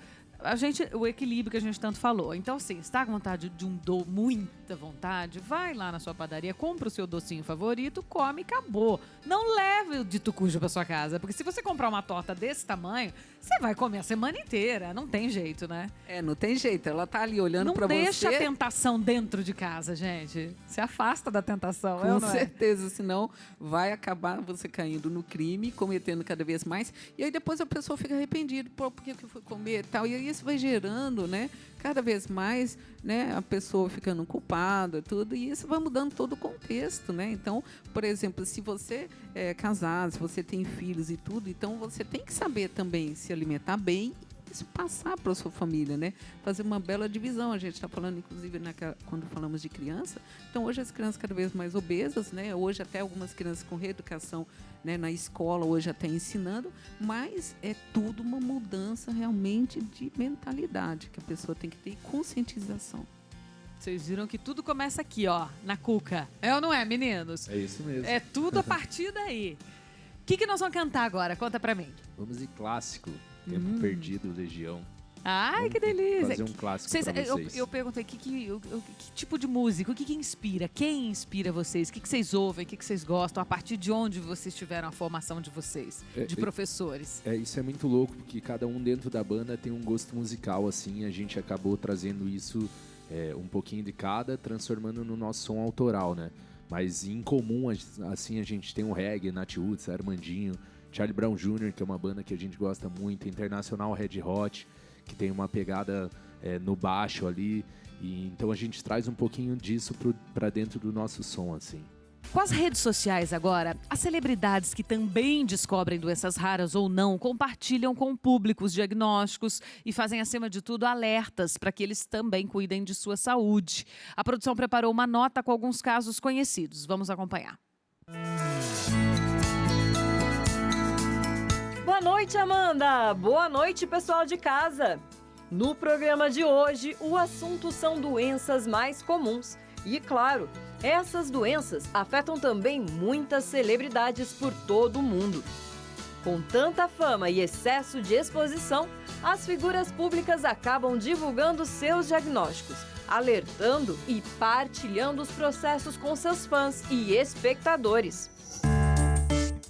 o equilíbrio que a gente tanto falou. Então, assim, se tá com vontade de muita vontade, vai lá na sua padaria, compra o seu docinho favorito, come e acabou. Não leve o dito cujo pra sua casa, porque se você comprar uma torta desse tamanho, você vai comer a semana inteira. Não tem jeito, né? Não tem jeito. Ela tá ali olhando pra você. Não deixa a tentação dentro de casa, gente. Se afasta da tentação. Com certeza, senão vai acabar você caindo no crime, cometendo cada vez mais. E aí depois a pessoa fica arrependida. Pô, por que eu fui comer e tal? E aí isso vai gerando, né? Cada vez mais, né? A pessoa ficando culpada, tudo. E isso vai mudando todo o contexto, né? Então, por exemplo, se você é casado, se você tem filhos e tudo, então você tem que saber também se alimentar bem, isso passar para a sua família, né? Fazer uma bela divisão. A gente está falando, inclusive, quando falamos de criança. Então, hoje as crianças cada vez mais obesas, né? Hoje até algumas crianças com reeducação, né, na escola, hoje até ensinando, mas é tudo uma mudança realmente de mentalidade que a pessoa tem que ter, conscientização. Vocês viram que tudo começa aqui, ó, na cuca. É ou não é, meninos? É isso mesmo. É tudo a partir daí. O que nós vamos cantar agora? Conta pra mim. Vamos de clássico. Tempo Perdido, Legião. Ai, Vamos que delícia. fazer um clássico pra vocês. Eu perguntei que tipo de música, o que inspira? Quem inspira vocês? O que vocês ouvem? O que vocês gostam? A partir de onde vocês tiveram a formação de vocês? De professores? Isso é muito louco, porque cada um dentro da banda tem um gosto musical, assim. A gente acabou trazendo isso, um pouquinho de cada, transformando no nosso som autoral, né? Mas em comum, assim, a gente tem o reggae, Nat Roots, Armandinho, Charlie Brown Jr., que é uma banda que a gente gosta muito, Internacional Red Hot, que tem uma pegada no baixo ali. E então a gente traz um pouquinho disso para dentro do nosso som, assim. Com as redes sociais agora, as celebridades que também descobrem doenças raras ou não compartilham com o público os diagnósticos e fazem, acima de tudo, alertas para que eles também cuidem de sua saúde. A produção preparou uma nota com alguns casos conhecidos. Vamos acompanhar. Boa noite, Amanda! Boa noite, pessoal de casa! No programa de hoje, o assunto são doenças mais comuns. E, claro, essas doenças afetam também muitas celebridades por todo o mundo. Com tanta fama e excesso de exposição, as figuras públicas acabam divulgando seus diagnósticos, alertando e partilhando os processos com seus fãs e espectadores.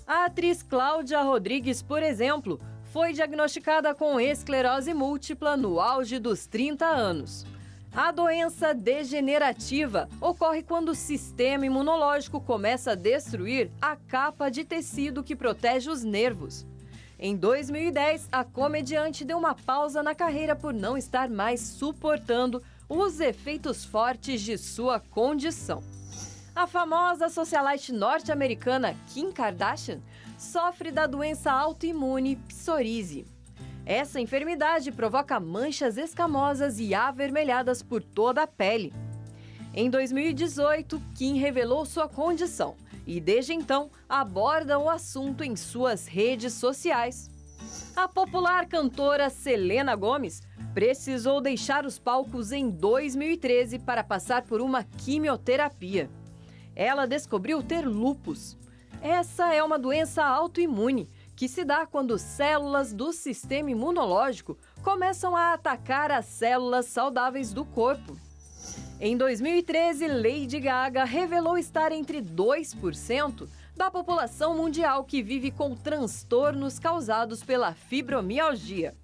A atriz Cláudia Rodrigues, por exemplo, foi diagnosticada com esclerose múltipla no auge dos 30 anos. A doença degenerativa ocorre quando o sistema imunológico começa a destruir a capa de tecido que protege os nervos. Em 2010, a comediante deu uma pausa na carreira por não estar mais suportando os efeitos fortes de sua condição. A famosa socialite norte-americana Kim Kardashian sofre da doença autoimune psoríase. Essa enfermidade provoca manchas escamosas e avermelhadas por toda a pele. Em 2018, Kim revelou sua condição e, desde então, aborda o assunto em suas redes sociais. A popular cantora Selena Gomez precisou deixar os palcos em 2013 para passar por uma quimioterapia. Ela descobriu ter lúpus. Essa é uma doença autoimune que se dá quando células do sistema imunológico começam a atacar as células saudáveis do corpo. Em 2013, Lady Gaga revelou estar entre 2% da população mundial que vive com transtornos causados pela fibromialgia.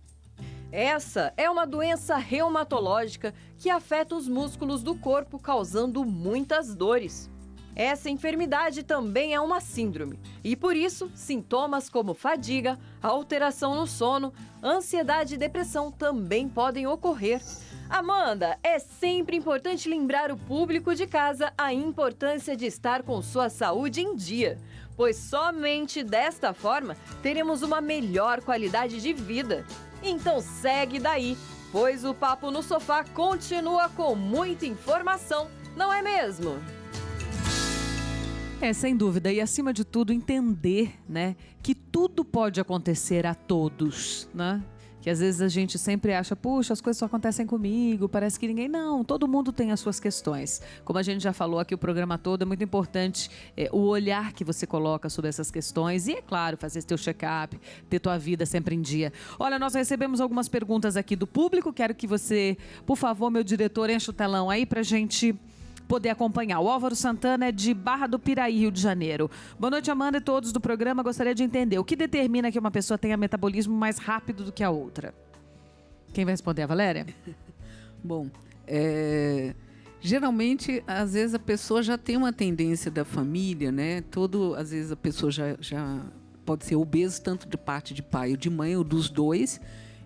Essa é uma doença reumatológica que afeta os músculos do corpo, causando muitas dores. Essa enfermidade também é uma síndrome e, por isso, sintomas como fadiga, alteração no sono, ansiedade e depressão também podem ocorrer. Amanda, é sempre importante lembrar o público de casa a importância de estar com sua saúde em dia, pois somente desta forma teremos uma melhor qualidade de vida. Então segue daí, pois o Papo no Sofá continua com muita informação, não é mesmo? Sem dúvida. E, acima de tudo, entender, né, que tudo pode acontecer a todos, né? que às vezes a gente sempre acha, puxa, as coisas só acontecem comigo, parece que ninguém... Não, todo mundo tem as suas questões. Como a gente já falou aqui o programa todo, é muito importante o olhar que você coloca sobre essas questões e, é claro, fazer teu check-up, ter tua vida sempre em dia. Olha, nós recebemos algumas perguntas aqui do público, quero que você, por favor, meu diretor, enche o telão aí pra gente poder acompanhar. O Álvaro Santana é de Barra do Piraí, Rio de Janeiro. Boa noite, Amanda e todos do programa. Gostaria de entender o que determina que uma pessoa tenha metabolismo mais rápido do que a outra. Quem vai responder, a Valéria? Bom, geralmente, às vezes a pessoa já tem uma tendência da família, né? Às vezes a pessoa já pode ser obeso tanto de parte de pai ou de mãe, ou dos dois.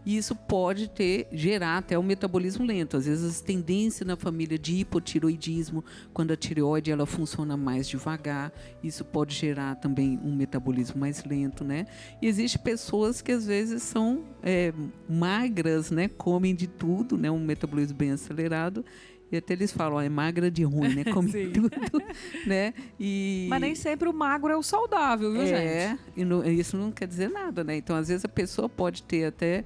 E isso pode gerar até o metabolismo lento. Às vezes, tendência na família de hipotiroidismo, quando a tireoide ela funciona mais devagar, isso pode gerar também um metabolismo mais lento, né? E existem pessoas que às vezes são magras, né? Comem de tudo, né? Um metabolismo bem acelerado. E até eles falam, é magra de ruim, né? Come tudo, né? Mas nem sempre o magro é o saudável, viu, gente? Isso não quer dizer nada, né? Então, às vezes, a pessoa pode ter até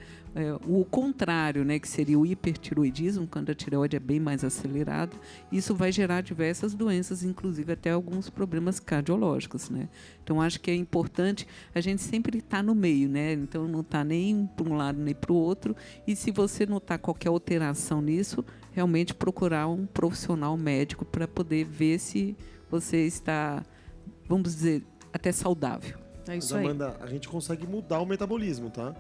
o contrário, né? Que seria o hipertiroidismo, quando a tireoide é bem mais acelerada. Isso vai gerar diversas doenças, inclusive até alguns problemas cardiológicos, né? Então, acho que é importante a gente sempre estar no meio, né? Então, não estar nem para um lado nem para o outro. E se você notar qualquer alteração nisso, realmente procurar um profissional médico para poder ver se você está, vamos dizer, até saudável. É isso aí. Amanda, a gente consegue mudar o metabolismo, tá?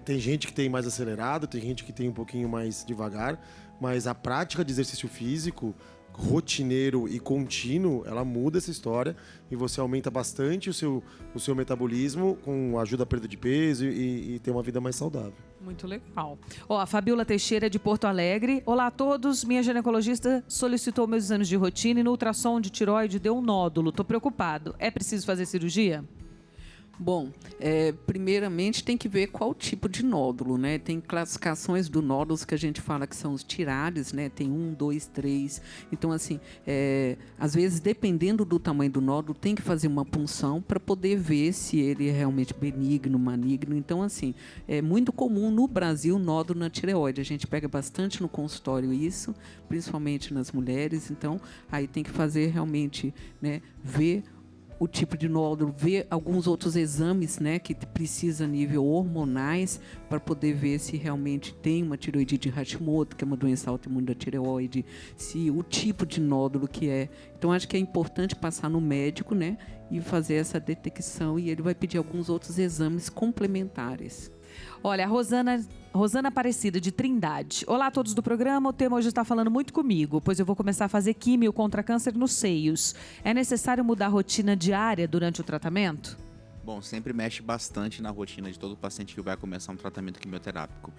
Tem gente que tem mais acelerado, tem gente que tem um pouquinho mais devagar, mas a prática de exercício físico rotineiro e contínuo, ela muda essa história e você aumenta bastante o seu metabolismo com ajuda à perda de peso e ter uma vida mais saudável. Muito legal. A Fabiola Teixeira, de Porto Alegre. Olá a todos, minha ginecologista solicitou meus exames de rotina e no ultrassom de tireoide deu um nódulo. Estou preocupado. É preciso fazer cirurgia? Bom, primeiramente tem que ver qual tipo de nódulo, né? Tem classificações do nódulos que a gente fala que são os tirários, né? Tem 1, 2, 3. Então, assim, às vezes, dependendo do tamanho do nódulo, tem que fazer uma punção para poder ver se ele é realmente benigno, maligno. Então, assim, é muito comum no Brasil nódulo na tireoide. A gente pega bastante no consultório isso, principalmente nas mulheres. Então, aí tem que fazer realmente, né? Ver o tipo de nódulo, ver alguns outros exames, né, que precisa a nível hormonais para poder ver se realmente tem uma tireoidite Hashimoto, que é uma doença autoimune da tireoide, se o tipo de nódulo que é. Então, acho que é importante passar no médico, né, e fazer essa detecção, e ele vai pedir alguns outros exames complementares. Olha, a Rosana Aparecida, de Trindade. Olá a todos do programa, o tema hoje está falando muito comigo, pois eu vou começar a fazer químio contra câncer nos seios. É necessário mudar a rotina diária durante o tratamento? Bom, sempre mexe bastante na rotina de todo paciente que vai começar um tratamento quimioterápico.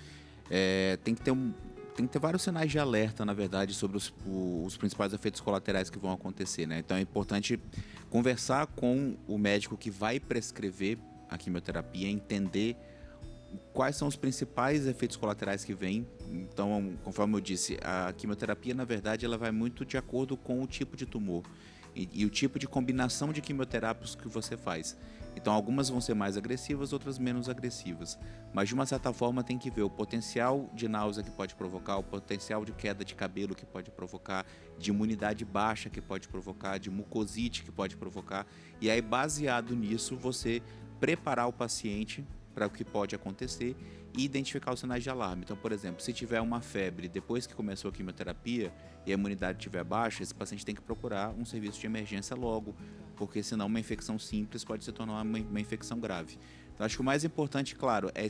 Tem que ter vários sinais de alerta, na verdade, sobre os principais efeitos colaterais que vão acontecer, né? Então é importante conversar com o médico que vai prescrever a quimioterapia, entender quais são os principais efeitos colaterais que vêm. Então, conforme eu disse, a quimioterapia, na verdade, ela vai muito de acordo com o tipo de tumor e o tipo de combinação de quimioterápicos que você faz. Então, algumas vão ser mais agressivas, outras menos agressivas. Mas, de uma certa forma, tem que ver o potencial de náusea que pode provocar, o potencial de queda de cabelo que pode provocar, de imunidade baixa que pode provocar, de mucosite que pode provocar. E aí, baseado nisso, você preparar o paciente para o que pode acontecer e identificar os sinais de alarme. Então, por exemplo, se tiver uma febre depois que começou a quimioterapia e a imunidade estiver baixa, esse paciente tem que procurar um serviço de emergência logo, porque senão uma infecção simples pode se tornar uma infecção grave. Então, acho que o mais importante, claro, é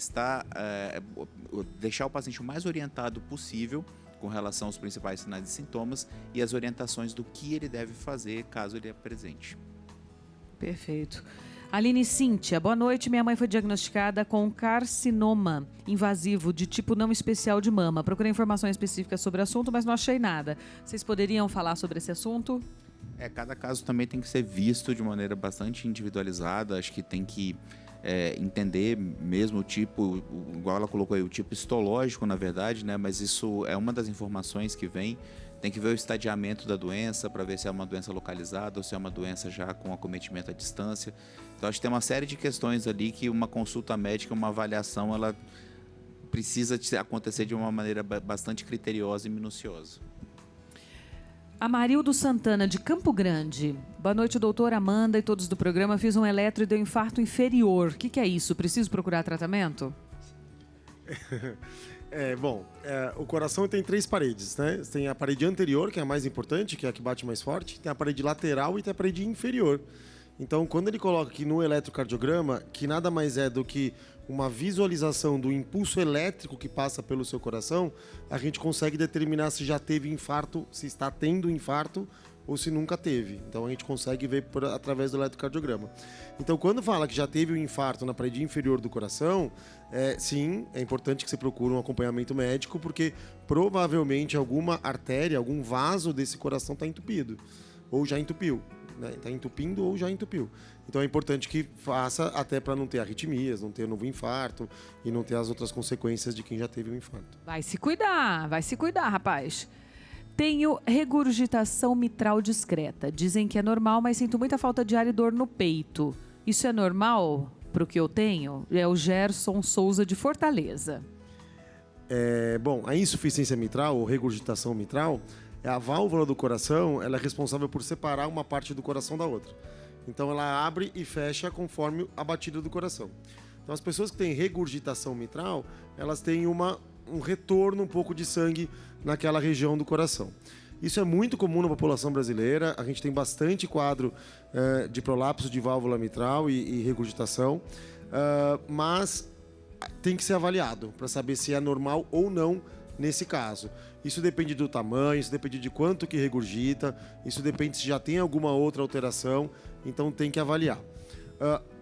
deixar o paciente o mais orientado possível com relação aos principais sinais e sintomas e as orientações do que ele deve fazer caso ele apresente. Perfeito. Aline Cíntia, boa noite. Minha mãe foi diagnosticada com carcinoma invasivo de tipo não especial de mama. Procurei informações específicas sobre o assunto, mas não achei nada. Vocês poderiam falar sobre esse assunto? Cada caso também tem que ser visto de maneira bastante individualizada. Acho que tem que entender mesmo o tipo, igual ela colocou aí, o tipo histológico, na verdade, né? Mas isso é uma das informações que vem. Tem que ver o estadiamento da doença para ver se é uma doença localizada ou se é uma doença já com acometimento à distância. Então, acho que tem uma série de questões ali que uma consulta médica, uma avaliação, ela precisa acontecer de uma maneira bastante criteriosa e minuciosa. Amarildo Santana, de Campo Grande. Boa noite, doutora Amanda e todos do programa. Fiz um eletro e deu infarto inferior. O que é isso? Preciso procurar tratamento? O coração tem 3 paredes, né? Tem a parede anterior, que é a mais importante, que é a que bate mais forte. Tem a parede lateral e tem a parede inferior. Então, quando ele coloca aqui no eletrocardiograma, que nada mais é do que uma visualização do impulso elétrico que passa pelo seu coração, a gente consegue determinar se já teve infarto, se está tendo infarto ou se nunca teve. Então, a gente consegue ver através do eletrocardiograma. Então, quando fala que já teve um infarto na parede inferior do coração, sim, é importante que você procure um acompanhamento médico, porque provavelmente alguma artéria, algum vaso desse coração está entupido, ou já entupiu. Está entupindo ou já entupiu. Então é importante que faça até para não ter arritmias, não ter novo infarto e não ter as outras consequências de quem já teve um infarto. Vai se cuidar, rapaz. Tenho regurgitação mitral discreta. Dizem que é normal, mas sinto muita falta de ar e dor no peito. Isso é normal para o que eu tenho? É o Gerson Souza, de Fortaleza. A insuficiência mitral ou regurgitação mitral é a válvula do coração, ela é responsável por separar uma parte do coração da outra. Então ela abre e fecha conforme a batida do coração. Então as pessoas que têm regurgitação mitral, elas têm um retorno um pouco de sangue naquela região do coração. Isso é muito comum na população brasileira, a gente tem bastante quadro de prolapso de válvula mitral e regurgitação, mas tem que ser avaliado para saber se é normal ou não nesse caso. Isso depende do tamanho, isso depende de quanto que regurgita, isso depende se já tem alguma outra alteração, então tem que avaliar.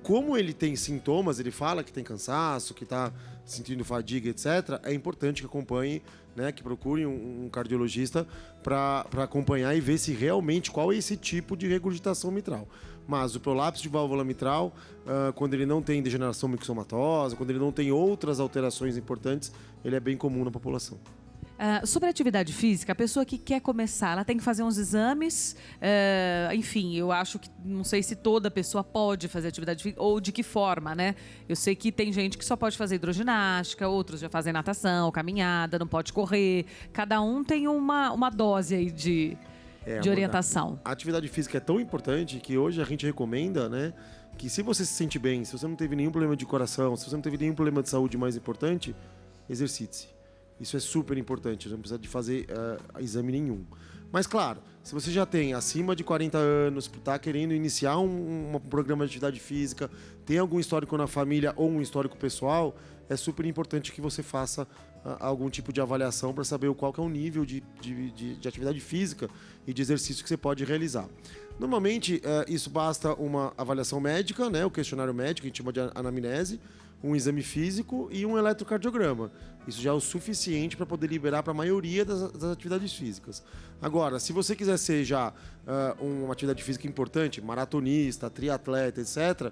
Como ele tem sintomas, ele fala que tem cansaço, que está sentindo fadiga, etc., é importante que acompanhe, né, que procure um cardiologista para acompanhar e ver se realmente qual é esse tipo de regurgitação mitral. Mas o prolapso de válvula mitral, quando ele não tem degeneração mixomatosa, quando ele não tem outras alterações importantes, ele é bem comum na população. Sobre a atividade física, a pessoa que quer começar, ela tem que fazer uns exames, enfim, eu acho que, não sei se toda pessoa pode fazer atividade física, ou de que forma, né? Eu sei que tem gente que só pode fazer hidroginástica, outros já fazem natação, caminhada, não pode correr, cada um tem uma dose aí de orientação. A atividade física é tão importante que hoje a gente recomenda, né, que se você se sente bem, se você não teve nenhum problema de coração, se você não teve nenhum problema de saúde mais importante, exercite-se. Isso é super importante, não precisa de fazer exame nenhum. Mas, claro, se você já tem acima de 40 anos, está querendo iniciar um programa de atividade física, tem algum histórico na família ou um histórico pessoal, é super importante que você faça algum tipo de avaliação para saber qual que é o nível de atividade física e de exercício que você pode realizar. Normalmente, isso basta uma avaliação médica, né, o questionário médico, que a gente chama de anamnese, um exame físico e um eletrocardiograma. Isso já é o suficiente para poder liberar para a maioria das atividades físicas. Agora, se você quiser ser já uma atividade física importante, maratonista, triatleta, etc.,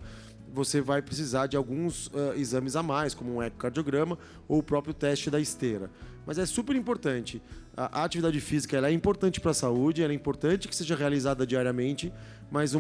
você vai precisar de alguns exames a mais, como um ecocardiograma ou o próprio teste da esteira. Mas é super importante. A atividade física ela é importante para a saúde, ela é importante que seja realizada diariamente, mas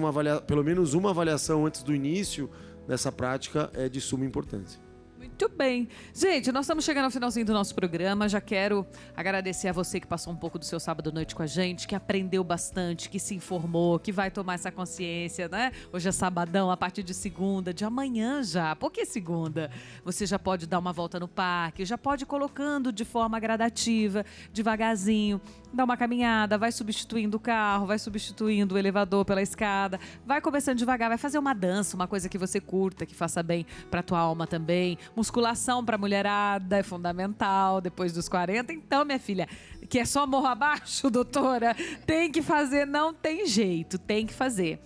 pelo menos uma avaliação antes do início dessa prática é de suma importância. Muito bem. Gente, nós estamos chegando ao finalzinho do nosso programa. Já quero agradecer a você que passou um pouco do seu sábado à noite com a gente, que aprendeu bastante, que se informou, que vai tomar essa consciência, né? Hoje é sabadão, a partir de segunda, de amanhã já. Por que segunda? Você já pode dar uma volta no parque, já pode ir colocando de forma gradativa, devagarzinho, dar uma caminhada, vai substituindo o carro, vai substituindo o elevador pela escada, vai começando devagar, vai fazer uma dança, uma coisa que você curta, que faça bem para tua alma também. Musculação para mulherada é fundamental depois dos 40. Então, minha filha, que é só morro abaixo, doutora, tem que fazer, não tem jeito, tem que fazer.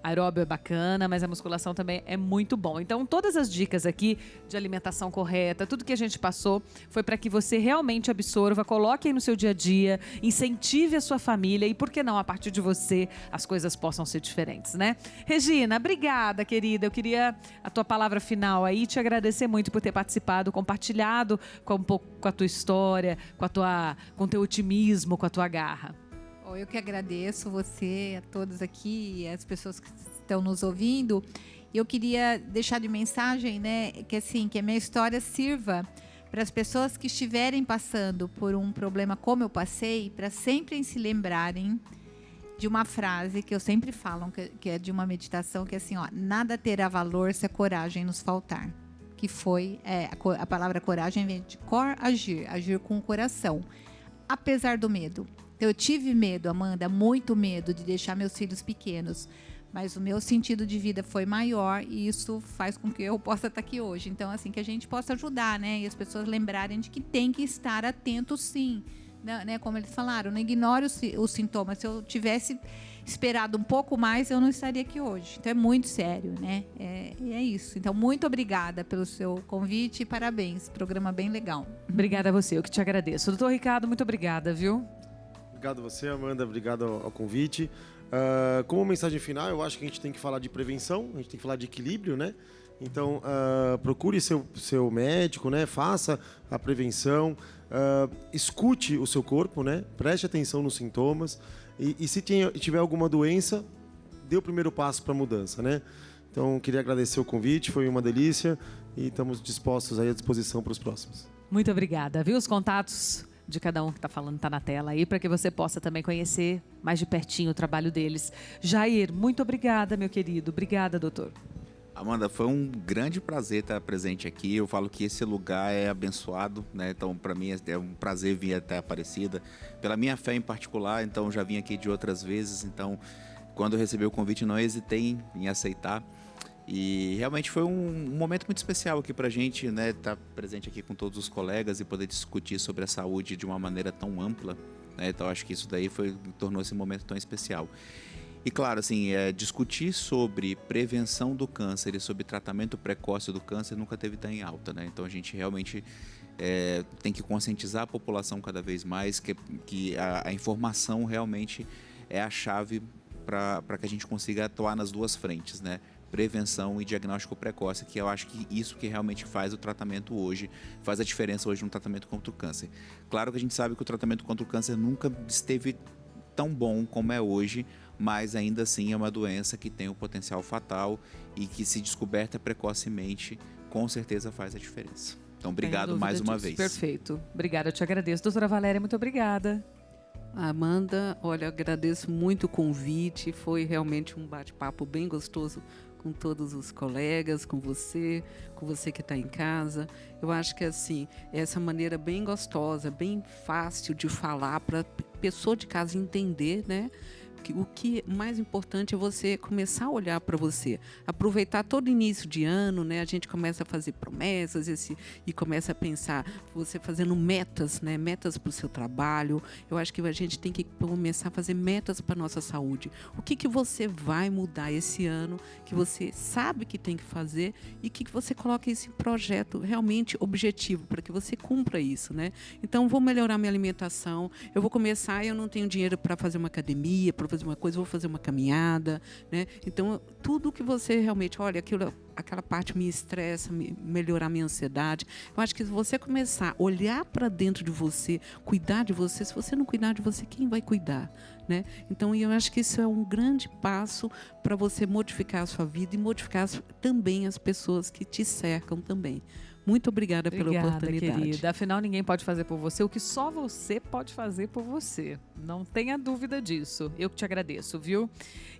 Aeróbio é bacana, mas a musculação também é muito bom. Então, todas as dicas aqui de alimentação correta, tudo que a gente passou, foi para que você realmente absorva, coloque aí no seu dia a dia, incentive a sua família e, por que não, a partir de você, as coisas possam ser diferentes, né? Regina, obrigada, querida. Eu queria a tua palavra final aí, te agradecer muito por ter participado, compartilhado um pouco com a tua história, com o teu otimismo, com a tua garra. Eu que agradeço você, a todos aqui e as pessoas que estão nos ouvindo. Eu queria deixar de mensagem, né, que a minha história sirva para as pessoas que estiverem passando por um problema como eu passei, para sempre se lembrarem de uma frase que eu sempre falo, que é de uma meditação, que é assim, ó, nada terá valor se a coragem nos faltar. Que foi, a palavra coragem vem de agir, agir com o coração, apesar do medo. Eu tive medo, Amanda, muito medo de deixar meus filhos pequenos, mas o meu sentido de vida foi maior e isso faz com que eu possa estar aqui hoje. Então, assim, que a gente possa ajudar, né? E as pessoas lembrarem de que tem que estar atento, sim. Né? Como eles falaram, não ignore os sintomas. Se eu tivesse esperado um pouco mais, eu não estaria aqui hoje. Então, é muito sério, né? É isso. Então, muito obrigada pelo seu convite e parabéns. Programa bem legal. Obrigada a você, eu que te agradeço. Doutor Ricardo, muito obrigada, viu? Obrigado a você, Amanda. Obrigado ao convite. Como mensagem final, eu acho que a gente tem que falar de prevenção, a gente tem que falar de equilíbrio, né? Então, procure seu médico, né? Faça a prevenção, escute o seu corpo, né? Preste atenção nos sintomas e se tiver alguma doença, dê o primeiro passo para a mudança, né? Então, queria agradecer o convite, foi uma delícia e estamos dispostos aí à disposição para os próximos. Muito obrigada, viu? Os contatos de cada um que está falando está na tela aí, para que você possa também conhecer mais de pertinho o trabalho deles. Jair, muito obrigada, meu querido. Obrigada, doutor. Amanda, foi um grande prazer estar presente aqui. Eu falo que esse lugar é abençoado, né? Então, para mim, é um prazer vir até Aparecida. Pela minha fé em particular, então, já vim aqui de outras vezes. Então, quando eu recebi o convite, não hesitei em aceitar. E realmente foi um momento muito especial aqui pra gente, né? Estar presente aqui com todos os colegas e poder discutir sobre a saúde de uma maneira tão ampla, né? Então acho que isso daí tornou esse momento tão especial. E claro, assim, discutir sobre prevenção do câncer e sobre tratamento precoce do câncer nunca teve tão em alta, né? Então a gente realmente tem que conscientizar a população cada vez mais que a informação realmente é a chave para que a gente consiga atuar nas duas frentes, né? Prevenção e diagnóstico precoce, que eu acho que isso que realmente faz o tratamento hoje, faz a diferença hoje no tratamento contra o câncer. Claro que a gente sabe que o tratamento contra o câncer nunca esteve tão bom como é hoje, mas ainda assim é uma doença que tem um potencial fatal e que, se descoberta precocemente, com certeza faz a diferença. Então, obrigado mais uma vez. Perfeito. Obrigada, eu te agradeço. Doutora Valéria, muito obrigada. Amanda, olha, agradeço muito o convite, foi realmente um bate-papo bem gostoso com todos os colegas, com você que está em casa. Eu acho que assim, essa maneira bem gostosa, bem fácil de falar para a pessoa de casa entender, né? O que mais importante é você começar a olhar para você, aproveitar todo início de ano, né? A gente começa a fazer promessas e começa a pensar, você fazendo metas, né? Metas para o seu trabalho. Eu acho que a gente tem que começar a fazer metas para a nossa saúde. O que você vai mudar esse ano, que você sabe que tem que fazer e que você coloque esse projeto realmente objetivo para que você cumpra isso, né? Então, vou melhorar minha alimentação, eu vou começar, eu não tenho dinheiro para fazer uma academia, para fazer uma coisa, vou fazer uma caminhada, né? Então, tudo que você realmente, olha, aquela parte me estressa, melhorar minha ansiedade. Eu acho que se você começar a olhar para dentro de você, cuidar de você, se você não cuidar de você, quem vai cuidar, né? Então, eu acho que isso é um grande passo para você modificar a sua vida e modificar também as pessoas que te cercam também. Muito obrigada pela oportunidade. Querida. Afinal, ninguém pode fazer por você o que só você pode fazer por você. Não tenha dúvida disso. Eu que te agradeço, viu?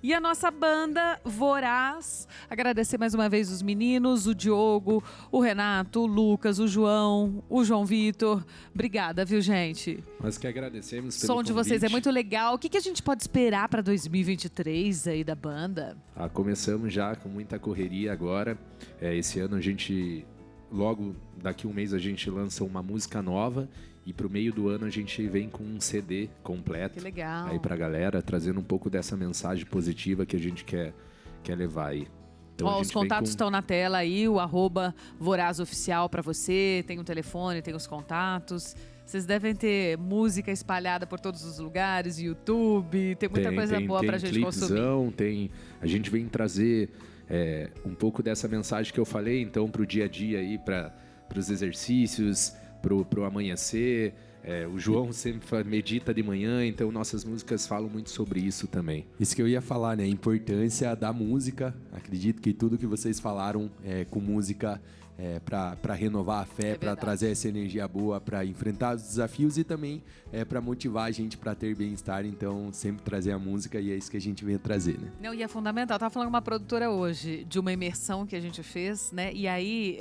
E a nossa banda Voraz. Agradecer mais uma vez os meninos, o Diogo, o Renato, o Lucas, o João Vitor. Obrigada, viu, gente? Nós que agradecemos pelo som de convite. vocês é muito legal. O que a gente pode esperar para 2023 aí da banda? Começamos já com muita correria agora. Esse ano a gente... Logo, daqui um mês a gente lança uma música nova e pro meio do ano a gente vem com um CD completo. Que legal. Aí pra galera, trazendo um pouco dessa mensagem positiva que a gente quer levar aí. Então, os contatos estão na tela aí, o @VorazOficial para você, tem o telefone, tem os contatos. Vocês devem ter música espalhada por todos os lugares, YouTube, tem muita coisa boa pra gente consumir. A gente vem trazer... um pouco dessa mensagem que eu falei, então, para o dia a dia aí, para os exercícios, para o amanhecer. O João sempre medita de manhã, então nossas músicas falam muito sobre isso também. Isso que eu ia falar, né? A importância da música. Acredito que tudo que vocês falaram com música para renovar a fé, para trazer essa energia boa, para enfrentar os desafios e também para motivar a gente para ter bem-estar. Então, sempre trazer a música e é isso que a gente vem trazer, né? Não, e é fundamental. Eu tava falando com uma produtora hoje de uma imersão que a gente fez, né? E aí,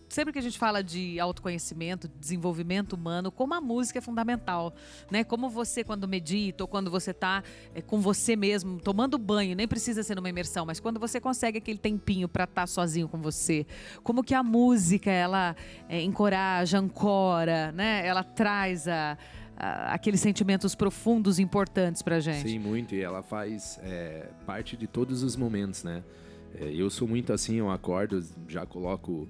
sempre que a gente fala de autoconhecimento, desenvolvimento humano, como a música é fundamental, né? Como você, quando medita, ou quando você tá com você mesmo, tomando banho, nem precisa ser numa imersão, mas quando você consegue aquele tempinho para estar sozinho com você, como que a música, ela encoraja, ancora, né? Ela traz aqueles sentimentos profundos, importantes pra gente. Sim, muito. E ela faz parte de todos os momentos, né? Eu sou muito assim, eu acordo, já coloco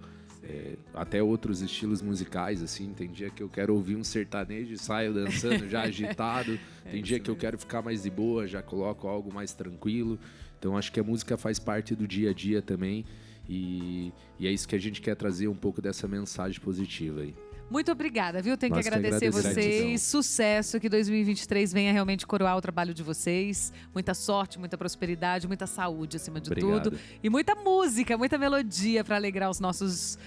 até outros estilos musicais, assim. Tem dia que eu quero ouvir um sertanejo e saio dançando já agitado. Tem dia que eu quero ficar mais de boa, já coloco algo mais tranquilo. Então acho que a música faz parte do dia a dia também. E é isso que a gente quer trazer, um pouco dessa mensagem positiva aí. Muito obrigada, viu? Tenho que Nós que agradecer agradecemos. vocês. Sucesso, que 2023 venha realmente coroar o trabalho de vocês. Muita sorte, muita prosperidade, muita saúde acima de Obrigado. tudo. E muita música, muita melodia para alegrar os nossos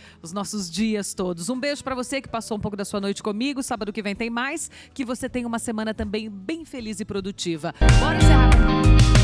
dias todos. Um beijo para você que passou um pouco da sua noite comigo. Sábado que vem tem mais. Que você tenha uma semana também bem feliz e produtiva. Bora encerrar.